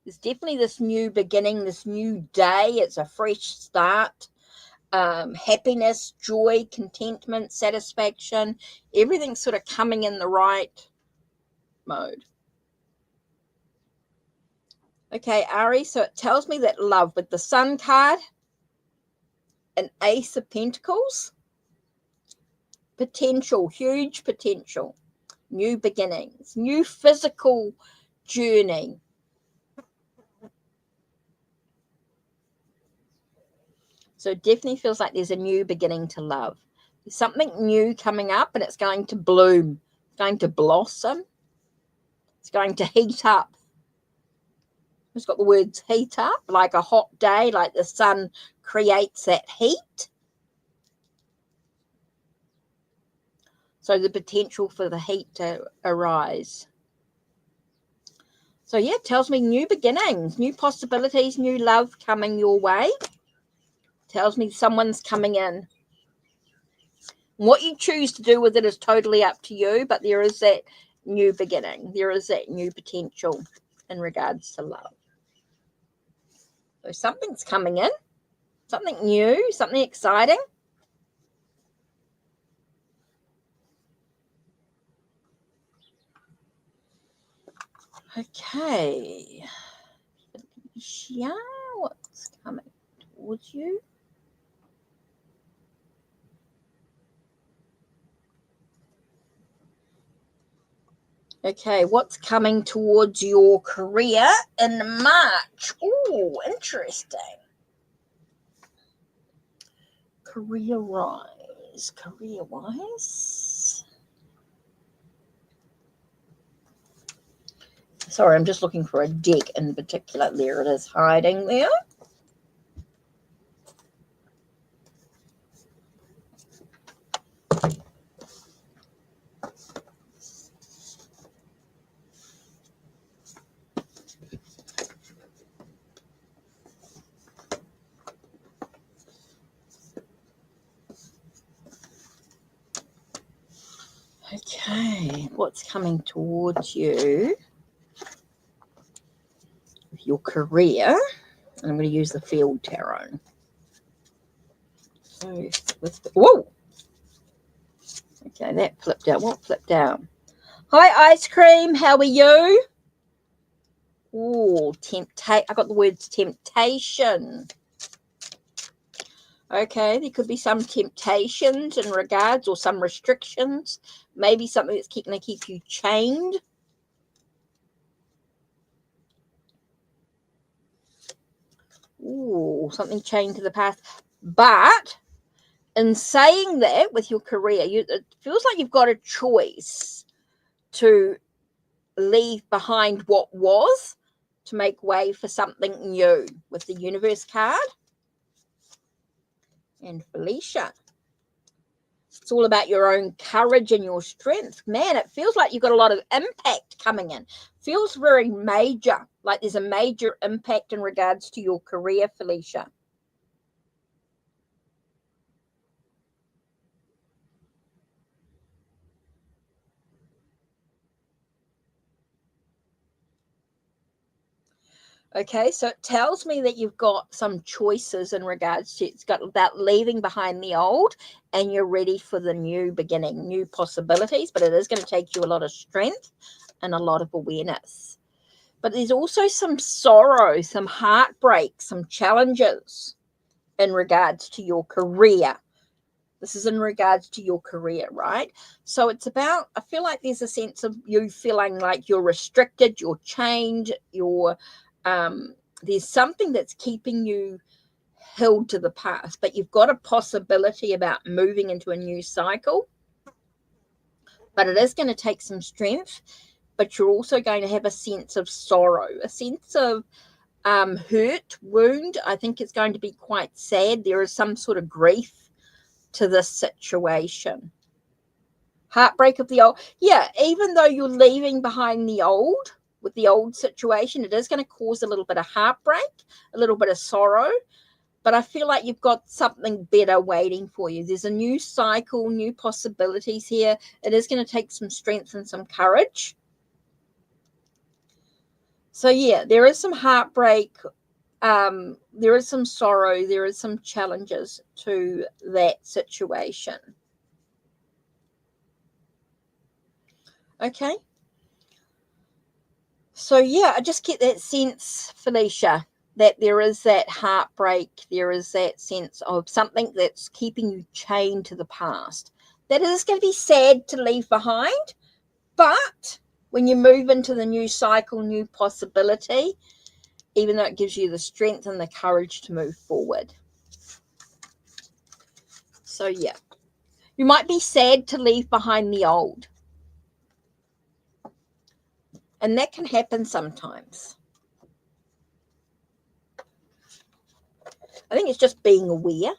There's definitely this new beginning, this new day. It's a fresh start. Happiness, joy, contentment, satisfaction. Everything's sort of coming in the right mode. Okay, Ari, so it tells me that love with the Sun card, an Ace of Pentacles, potential, huge potential, new beginnings, new physical journey. So it definitely feels like there's a new beginning to love. There's something new coming up and it's going to bloom. It's going to blossom. It's going to heat up. It's got the words heat up, like a hot day, like the sun creates that heat. So the potential for the heat to arise. So yeah, it tells me new beginnings, new possibilities, new love coming your way. Tells me someone's coming in. What you choose to do with it is totally up to you, but there is that new beginning. There is that new potential in regards to love. So something's coming in, something new, something exciting. Okay. Yeah, what's coming towards you? Okay, what's coming towards your career in March? Oh, interesting. Career-wise. Sorry, I'm just looking for a deck in particular. There it is, hiding there. Okay, what's coming towards you with your career? And I'm going to use the Field Tarot. So, whoa! Okay, that flipped out. What flipped out? Hi, Ice Cream. How are you? Oh, I got the words temptation. Okay, there could be some temptations in regards, or some restrictions. Maybe something that's going to keep you chained. Ooh, something chained to the past. But in saying that, with your career, it feels like you've got a choice to leave behind what was to make way for something new with the Universe card and Felicia. It's all about your own courage and your strength. Man, it feels like you've got a lot of impact coming in. Feels very major, like there's a major impact in regards to your career, Felicia. Okay, so it tells me that you've got some choices in regards to, it's got about leaving behind the old and you're ready for the new beginning, new possibilities, but it is going to take you a lot of strength and a lot of awareness. But there's also some sorrow, some heartbreak, some challenges in regards to your career. This is in regards to your career, right? So it's about, I feel like there's a sense of you feeling like you're restricted, you're chained, there's something that's keeping you held to the past, but you've got a possibility about moving into a new cycle. But it is going to take some strength, but you're also going to have a sense of sorrow, a sense of hurt, wound. I think it's going to be quite sad. There is some sort of grief to this situation. Heartbreak of the old. Yeah, even though you're leaving behind the old with the old situation, it is going to cause a little bit of heartbreak, a little bit of sorrow. But I feel like you've got something better waiting for you. There's a new cycle, new possibilities here. It is going to take some strength and some courage. So yeah, there is some heartbreak. There is some sorrow. There is some challenges to that situation. Okay. So yeah, I just get that sense, Felicia, that there is that heartbreak. There is that sense of something that's keeping you chained to the past. That is going to be sad to leave behind. But when you move into the new cycle, new possibility, even though it gives you the strength and the courage to move forward. So yeah, you might be sad to leave behind the old. And that can happen sometimes. I think it's just being aware.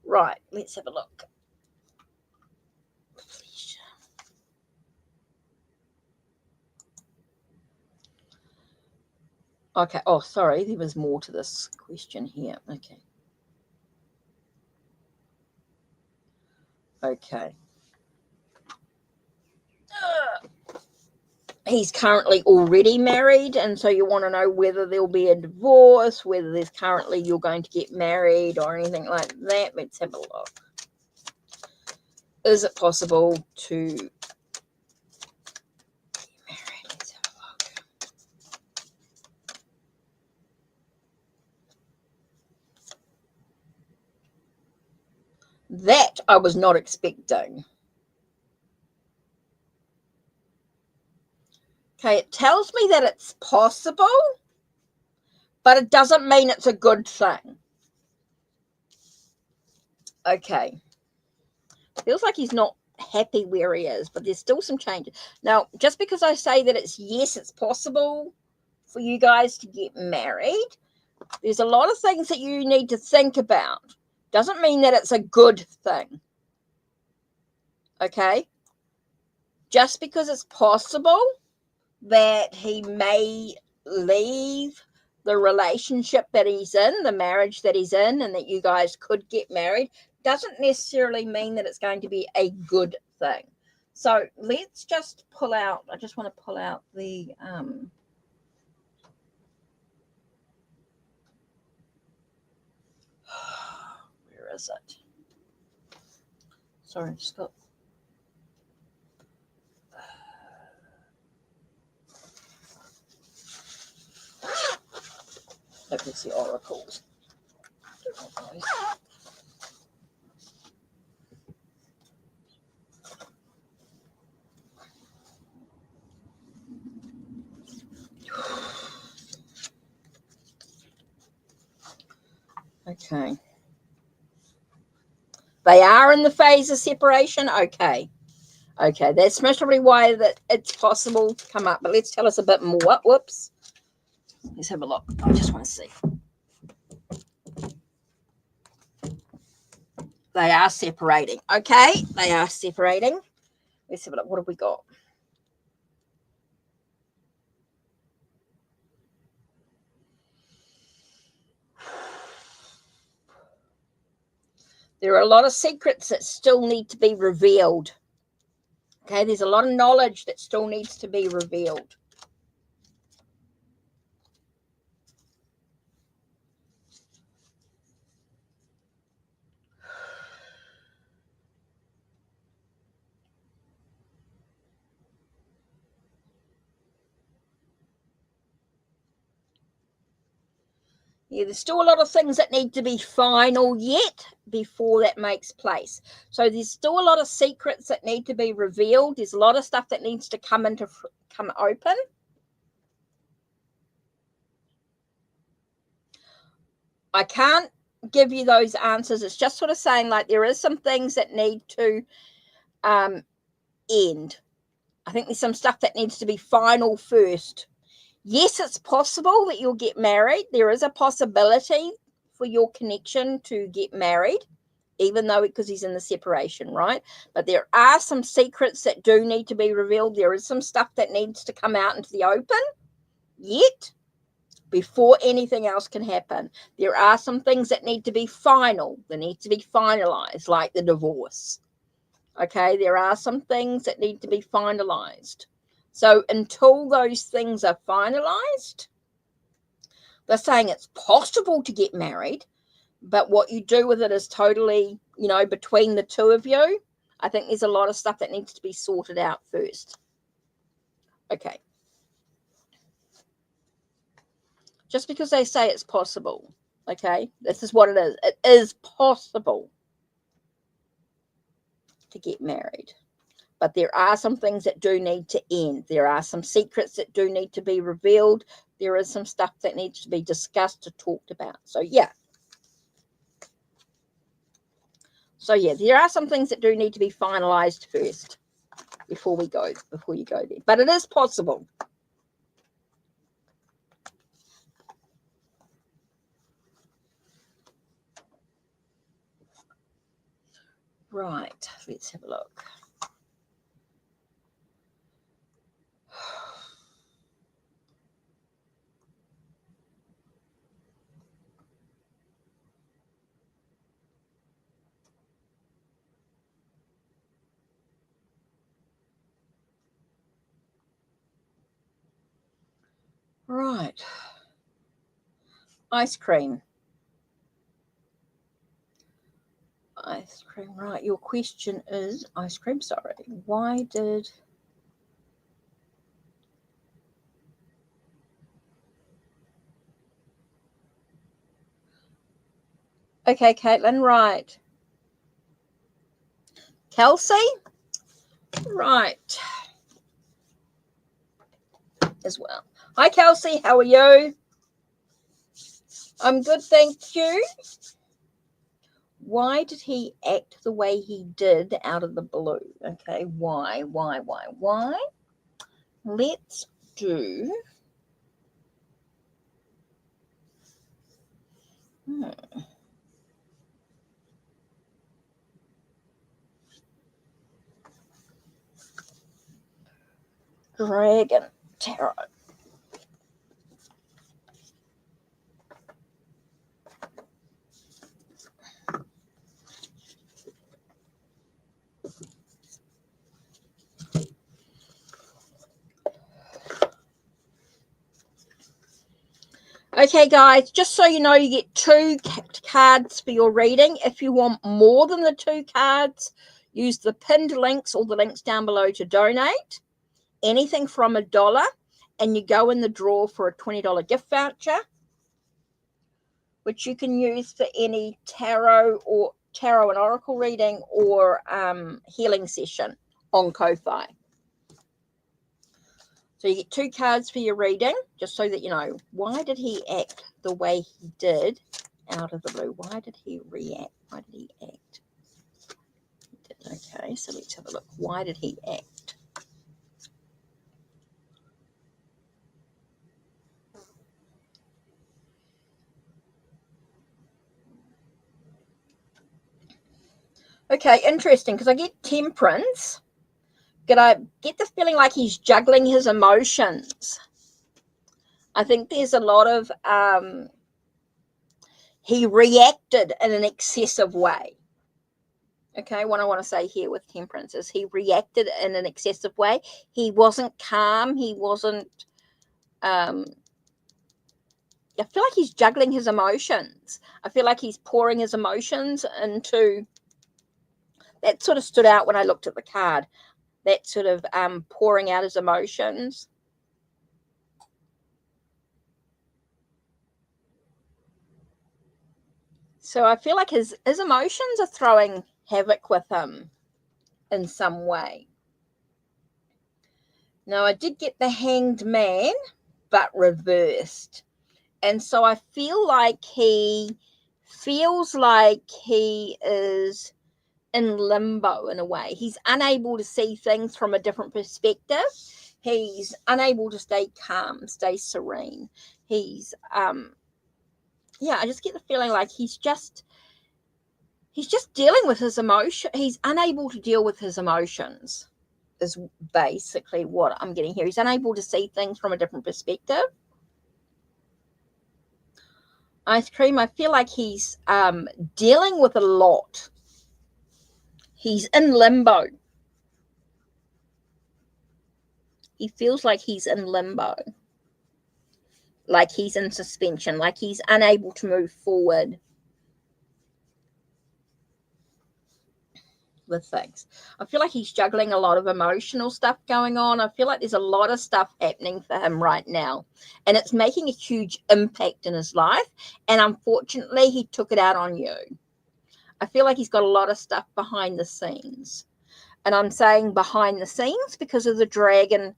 Right, let's have a look. Okay, oh, sorry, there was more to this question here. Okay. He's currently already married, and so you want to know whether there'll be a divorce, whether there's currently you're going to get married or anything like that. Let's have a look. Is it possible to get married? Let's have a look. That I was not expecting. Okay, it tells me that it's possible, but it doesn't mean it's a good thing. Okay. Feels like he's not happy where he is, but there's still some changes. Now, just because I say that it's possible for you guys to get married, there's a lot of things that you need to think about. Doesn't mean that it's a good thing. Okay? Just because it's possible that he may leave the relationship that he's in, the marriage that he's in, and that you guys could get married, doesn't necessarily mean that it's going to be a good thing. So let's just pull out, I just want to pull out the where is it? Sorry, just got that was the oracles. Okay. They are in the phase of separation. Okay. Okay, that's probably why that it's possible to come up. But let's tell us a bit more. Whoops. Let's have a look. I just want to see. They are separating. Okay, they are separating. Let's have a look. What have we got? There are a lot of secrets that still need to be revealed. Okay, there's a lot of knowledge that still needs to be revealed. Yeah, there's still a lot of things that need to be final yet before that makes place. So there's still a lot of secrets that need to be revealed. There's a lot of stuff that needs to come open. I can't give you those answers. It's just sort of saying like there is some things that need to end. I think there's some stuff that needs to be final first. Yes, it's possible that you'll get married. There is a possibility for your connection to get married, even though because he's in the separation, right? But there are some secrets that do need to be revealed. There is some stuff that needs to come out into the open yet before anything else can happen. There are some things that need to be final, that need to be finalized, like the divorce. Okay, there are some things that need to be finalized. So until those things are finalized, they're saying it's possible to get married, but what you do with it is totally, between the two of you. I think there's a lot of stuff that needs to be sorted out first. Okay. Just because they say it's possible, okay? This is what it is. It is possible to get married. But there are some things that do need to end. There are some secrets that do need to be revealed. There is some stuff that needs to be discussed or talked about. So, yeah. There are some things that do need to be finalized first before you go there. But it is possible. Right. Let's have a look. Right. Ice cream. Ice cream, right. Your question is ice cream, sorry. Why did... Okay, Caitlin, right. Kelsey? Right. As well. Hi, Kelsey. How are you? I'm good, thank you. Why did he act the way he did out of the blue? Okay, why? Let's do... Dragon Tarot. Okay, guys, just so you know, you get 2 cards for your reading. If you want more than the 2 cards, use the pinned links or the links down below to donate. Anything from $1, and you go in the draw for a $20 gift voucher, which you can use for any tarot and oracle reading or healing session on Ko-Fi. So you get 2 cards for your reading, just so that you know. Why did he act the way he did out of the blue? Why did he react? Why did he act? Okay, so let's have a look. Why did he act? Okay, interesting, because I get Temperance. I get the feeling like he's juggling his emotions. I think there's a lot of he reacted in an excessive way. Okay, what I want to say here with Temperance is he reacted in an excessive way. He wasn't calm. He wasn't... I feel like he's juggling his emotions. I feel like he's pouring his emotions into... That sort of stood out when I looked at the card. That sort of pouring out his emotions. So I feel like his emotions are throwing havoc with him in some way. Now, I did get the Hanged Man, but reversed. And so I feel like he feels like he is in limbo in a way. He's unable to see things from a different perspective. He's unable to stay calm, stay serene. He's yeah, I just get the feeling like he's just dealing with his emotion. He's unable to deal with his emotions is basically what I'm getting here. He's unable to see things from a different perspective. Ice Cream, I feel like he's dealing with a lot. He's in limbo. He feels like he's in limbo. Like he's in suspension, like he's unable to move forward with things. I feel like he's juggling a lot of emotional stuff going on. I feel like there's a lot of stuff happening for him right now, and it's making a huge impact in his life, and unfortunately he took it out on you. I feel like he's got a lot of stuff behind the scenes, and I'm saying behind the scenes because of the dragon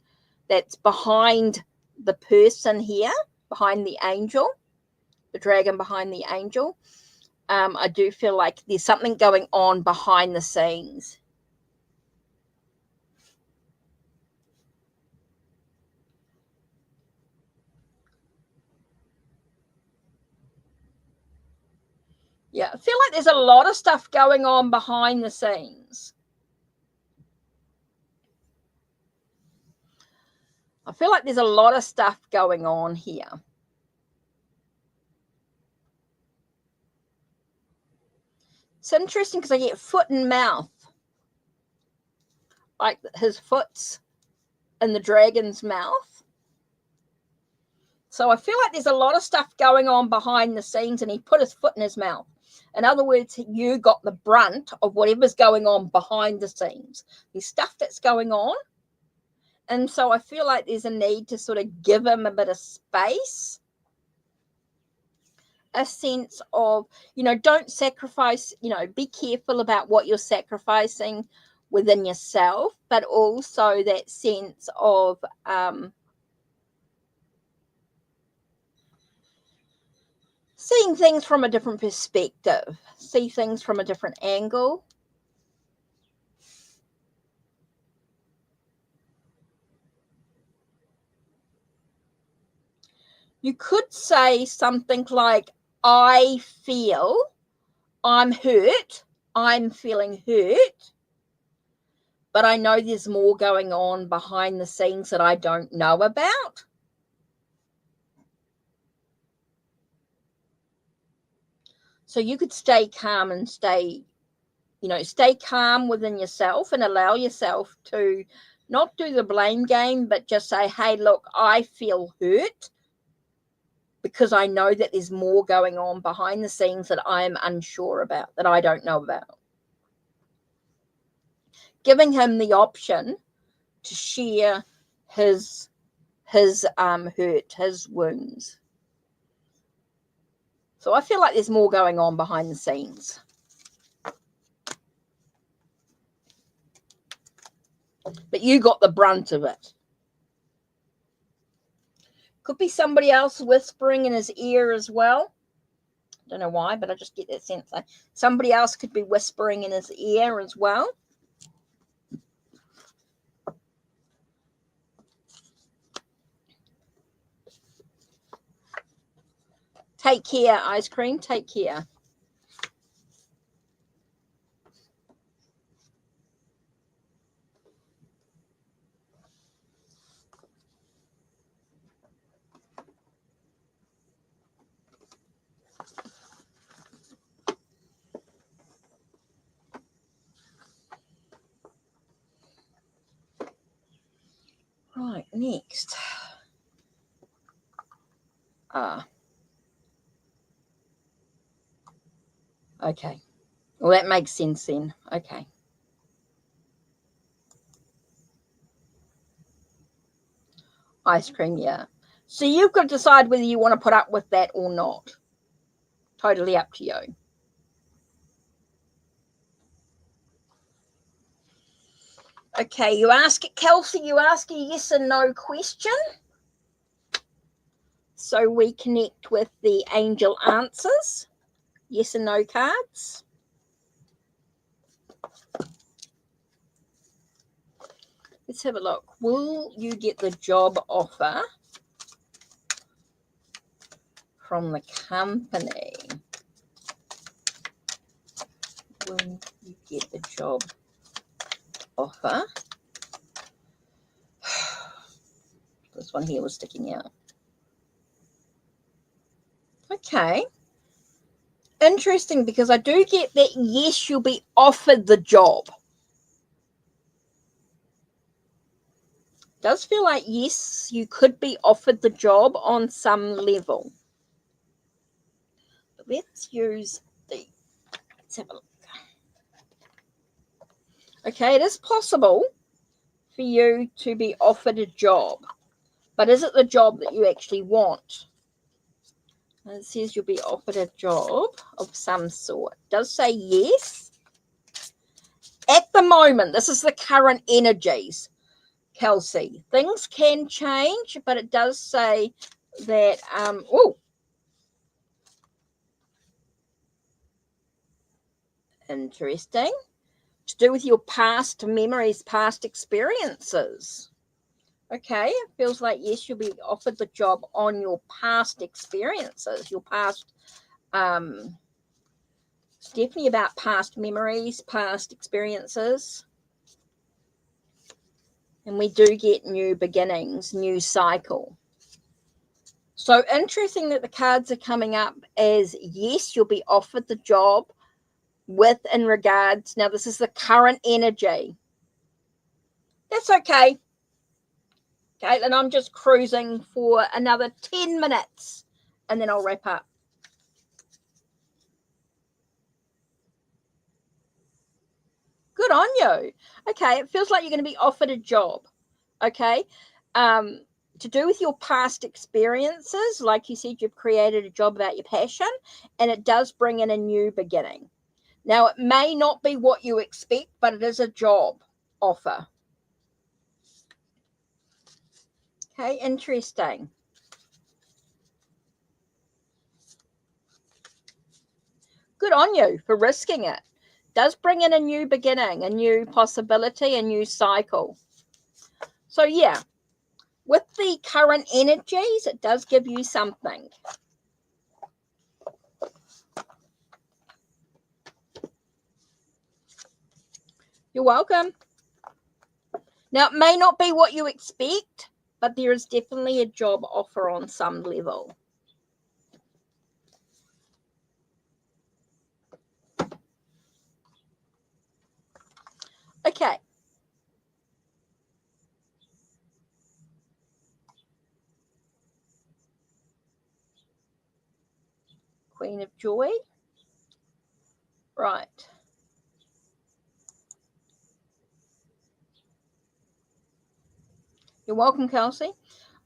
that's behind the person here, behind the angel, the dragon behind the angel. I do feel like there's something going on behind the scenes. Yeah, I feel like there's a lot of stuff going on behind the scenes. I feel like there's a lot of stuff going on here. It's interesting because I get foot and mouth. Like his foot's in the dragon's mouth. So I feel like there's a lot of stuff going on behind the scenes, and he put his foot in his mouth. In other words, you got the brunt of whatever's going on behind the scenes. There's stuff that's going on. And so I feel like there's a need to sort of give him a bit of space. A sense of, don't sacrifice, be careful about what you're sacrificing within yourself, but also that sense of Seeing things from a different perspective. See things from a different angle. You could say something like, I feel I'm hurt. I'm feeling hurt. But I know there's more going on behind the scenes that I don't know about. So you could stay calm and stay calm within yourself and allow yourself to not do the blame game, but just say, hey, look, I feel hurt because I know that there's more going on behind the scenes that I'm unsure about, that I don't know about. Giving him the option to share his hurt, his wounds. So I feel like there's more going on behind the scenes. But you got the brunt of it. Could be somebody else whispering in his ear as well. Don't know why, but I just get that sense. Somebody else could be whispering in his ear as well. Take care, ice cream. Take care. Right, next. Okay. Well, that makes sense then. Okay. Ice cream, yeah. So you've got to decide whether you want to put up with that or not. Totally up to you. Okay, Kelsey, you ask a yes and no question. So we connect with the angel answers. Yes and no cards. Let's have a look. Will you get the job offer from the company? Will you get the job offer? This one here was sticking out. Okay. Interesting, because I do get that yes, you'll be offered the job. Does feel like yes, you could be offered the job on some level. But let's have a look. Okay, it is possible for you to be offered a job, but is it the job that you actually want? It says you'll be offered a job of some sort. It does say yes. At the moment, this is the current energies, Kelsey. Things can change, but it does say that, interesting. To do with your past memories, past experiences. Okay, it feels like, yes, you'll be offered the job on your past experiences, your past, it's definitely about past memories, past experiences. And we do get new beginnings, new cycle. So interesting that the cards are coming up as, yes, you'll be offered the job with in regards. Now, this is the current energy. That's okay. Caitlin, I'm just cruising for another 10 minutes and then I'll wrap up. Good on you. Okay, it feels like you're going to be offered a job. Okay. To do with your past experiences, like you said, you've created a job about your passion, and it does bring in a new beginning. Now, it may not be what you expect, but it is a job offer. Okay, interesting. good on you for risking it. Does bring in a new beginning, a new possibility, a new cycle. So yeah, with the current energies, it does give you something. You're welcome. Now, it may not be what you expect, but there is definitely a job offer on some level. Okay. Queen of Joy. Right. You're welcome, Kelsey.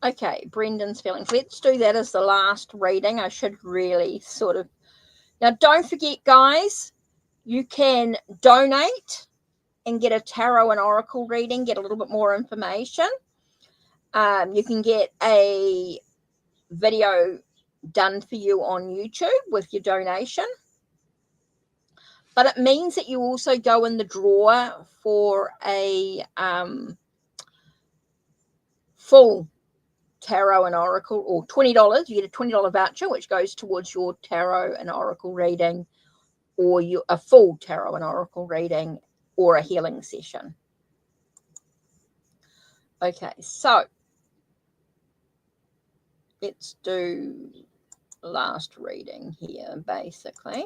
Okay, Brendan's feelings. Let's do that as the last reading. I should really sort of... Now, don't forget, guys, you can donate and get a tarot and oracle reading, get a little bit more information. You can get a video done for you on YouTube with your donation. But it means that you also go in the draw for a full tarot and oracle, or $20. You get a $20 voucher, which goes towards your tarot and oracle reading, or a full tarot and oracle reading, or a healing session. Okay, so let's do last reading here, basically.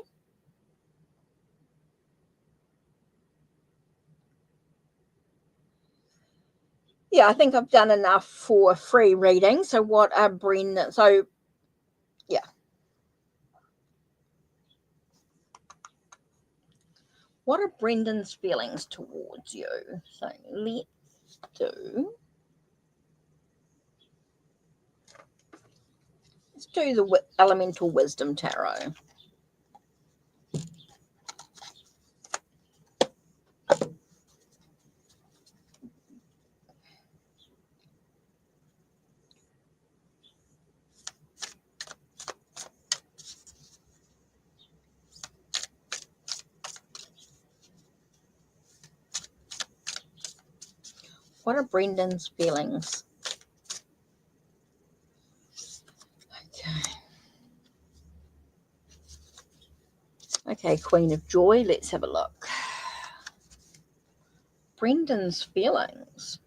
Yeah, I think I've done enough for free reading. So what are Brendan? So, yeah. What are Brendan's feelings towards you? So let's do the Elemental Wisdom Tarot. What are Brendan's feelings? Okay, Queen of Joy. Let's have a look. Brendan's feelings.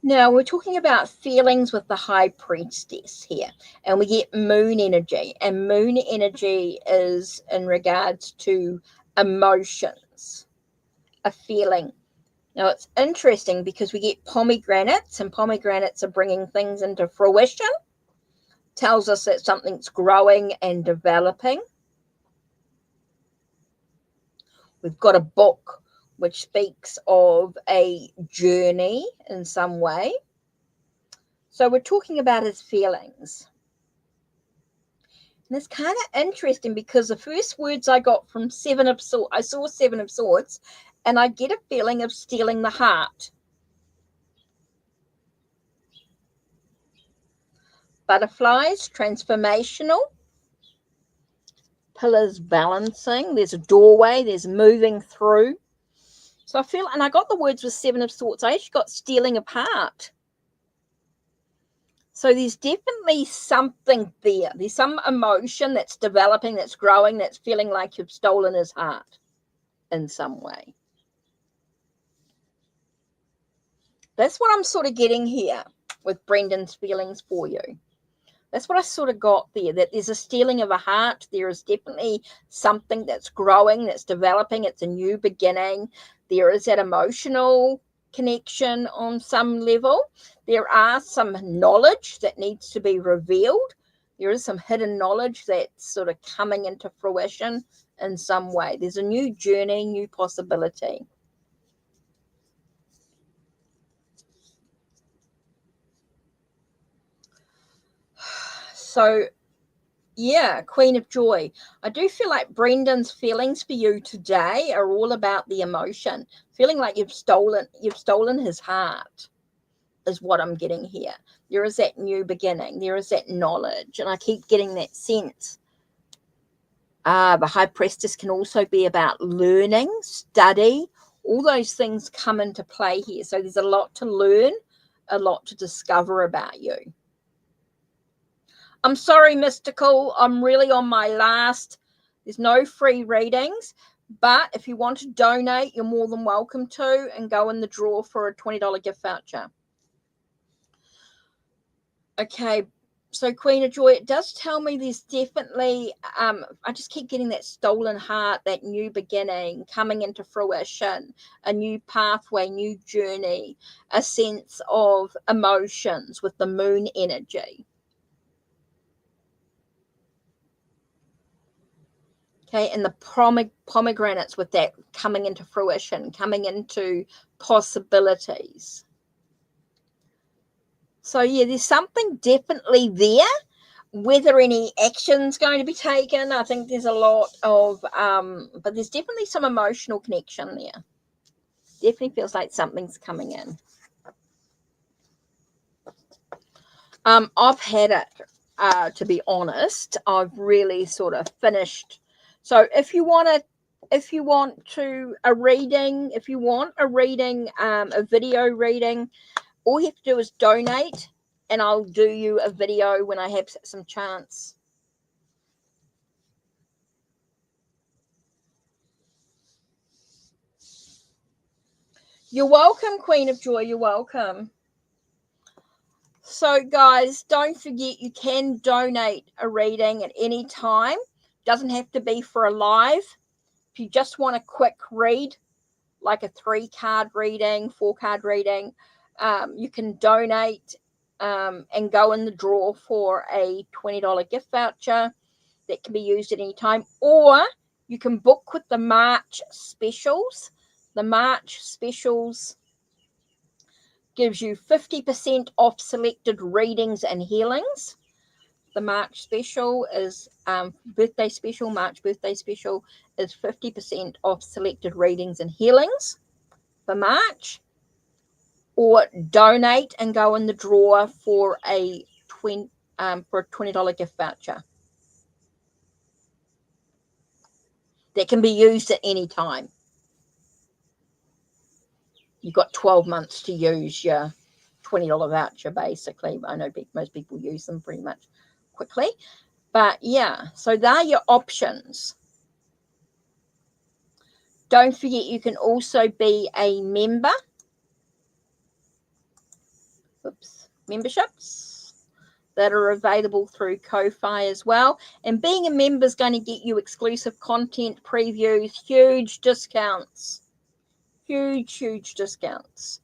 Now, we're talking about feelings with the High Priestess here, and we get moon energy, and moon energy is in regards to emotions, a feeling. Now, it's interesting because we get pomegranates, and pomegranates are bringing things into fruition. Tells us that something's growing and developing. We've got a book which speaks of a journey in some way. So we're talking about his feelings. And it's kind of interesting because the first words I got from Seven of Swords, I saw Seven of Swords, and I get a feeling of stealing the heart. Butterflies, transformational. Pillars, balancing. There's a doorway, there's moving through. So I feel, and I got the words with Seven of Swords. I actually got stealing of heart. So there's definitely something there. There's some emotion that's developing, that's growing, that's feeling like you've stolen his heart in some way. That's what I'm sort of getting here with Brendan's feelings for you. That's what I sort of got there, that there's a stealing of a heart. There is definitely something that's growing, that's developing. It's a new beginning. There is that emotional connection on some level. There are some knowledge that needs to be revealed. There is some hidden knowledge that's sort of coming into fruition in some way. There's a new journey, new possibility. So, yeah, Queen of Joy. I do feel like Brendan's feelings for you today are all about the emotion, feeling like you've stolen his heart. is what I'm getting here. There is that new beginning. There is that knowledge. And I keep getting that sense. The High Priestess can also be about learning, study. All those things come into play here. So there's a lot to learn, a lot to discover about you. I'm sorry, Mystical. I'm really on my last. There's no free readings. But if you want to donate, you're more than welcome to, and go in the draw for a $20 gift voucher. Okay, so Queen of Joy, it does tell me there's definitely, I just keep getting that stolen heart, that new beginning coming into fruition, a new pathway, new journey, a sense of emotions with the moon energy. Okay, and the pomegranates with that coming into fruition, coming into possibilities. So, yeah, there's something definitely there. Whether any action's going to be taken, I think there's a lot of, but there's definitely some emotional connection there. Definitely feels like something's coming in. I've had it, to be honest. I've really sort of finished. So if you want a reading, a video reading, all you have to do is donate, and I'll do you a video when I have some chance. You're welcome, Queen of Joy. You're welcome. So, guys, don't forget you can donate a reading at any time. Doesn't have to be for a live. If you just want a quick read, like a 3-card reading, 4-card reading, you can donate and go in the draw for a $20 gift voucher that can be used at any time. Or you can book with the March specials. The March specials gives you 50% off selected readings and healings. The March special is birthday special. March birthday special is 50% off selected readings and healings for March. Or donate and go in the draw for a $20 gift voucher that can be used at any time. You've got 12 months to use your $20 voucher, basically. I know most people use them pretty much quickly. But, yeah, so they're your options. Don't forget you can also be a member. Memberships that are available through Ko-Fi as well. And being a member is going to get you exclusive content, previews, huge discounts. Huge discounts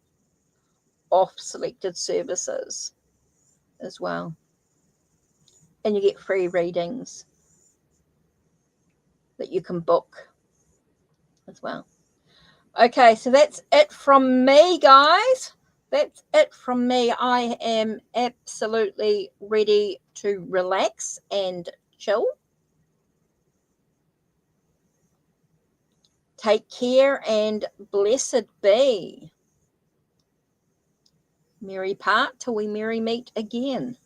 off selected services as well. And you get free readings that you can book as well. Okay, so that's it from me, guys. That's it from me. I am absolutely ready to relax and chill. Take care and blessed be. Merry part till we merry meet again.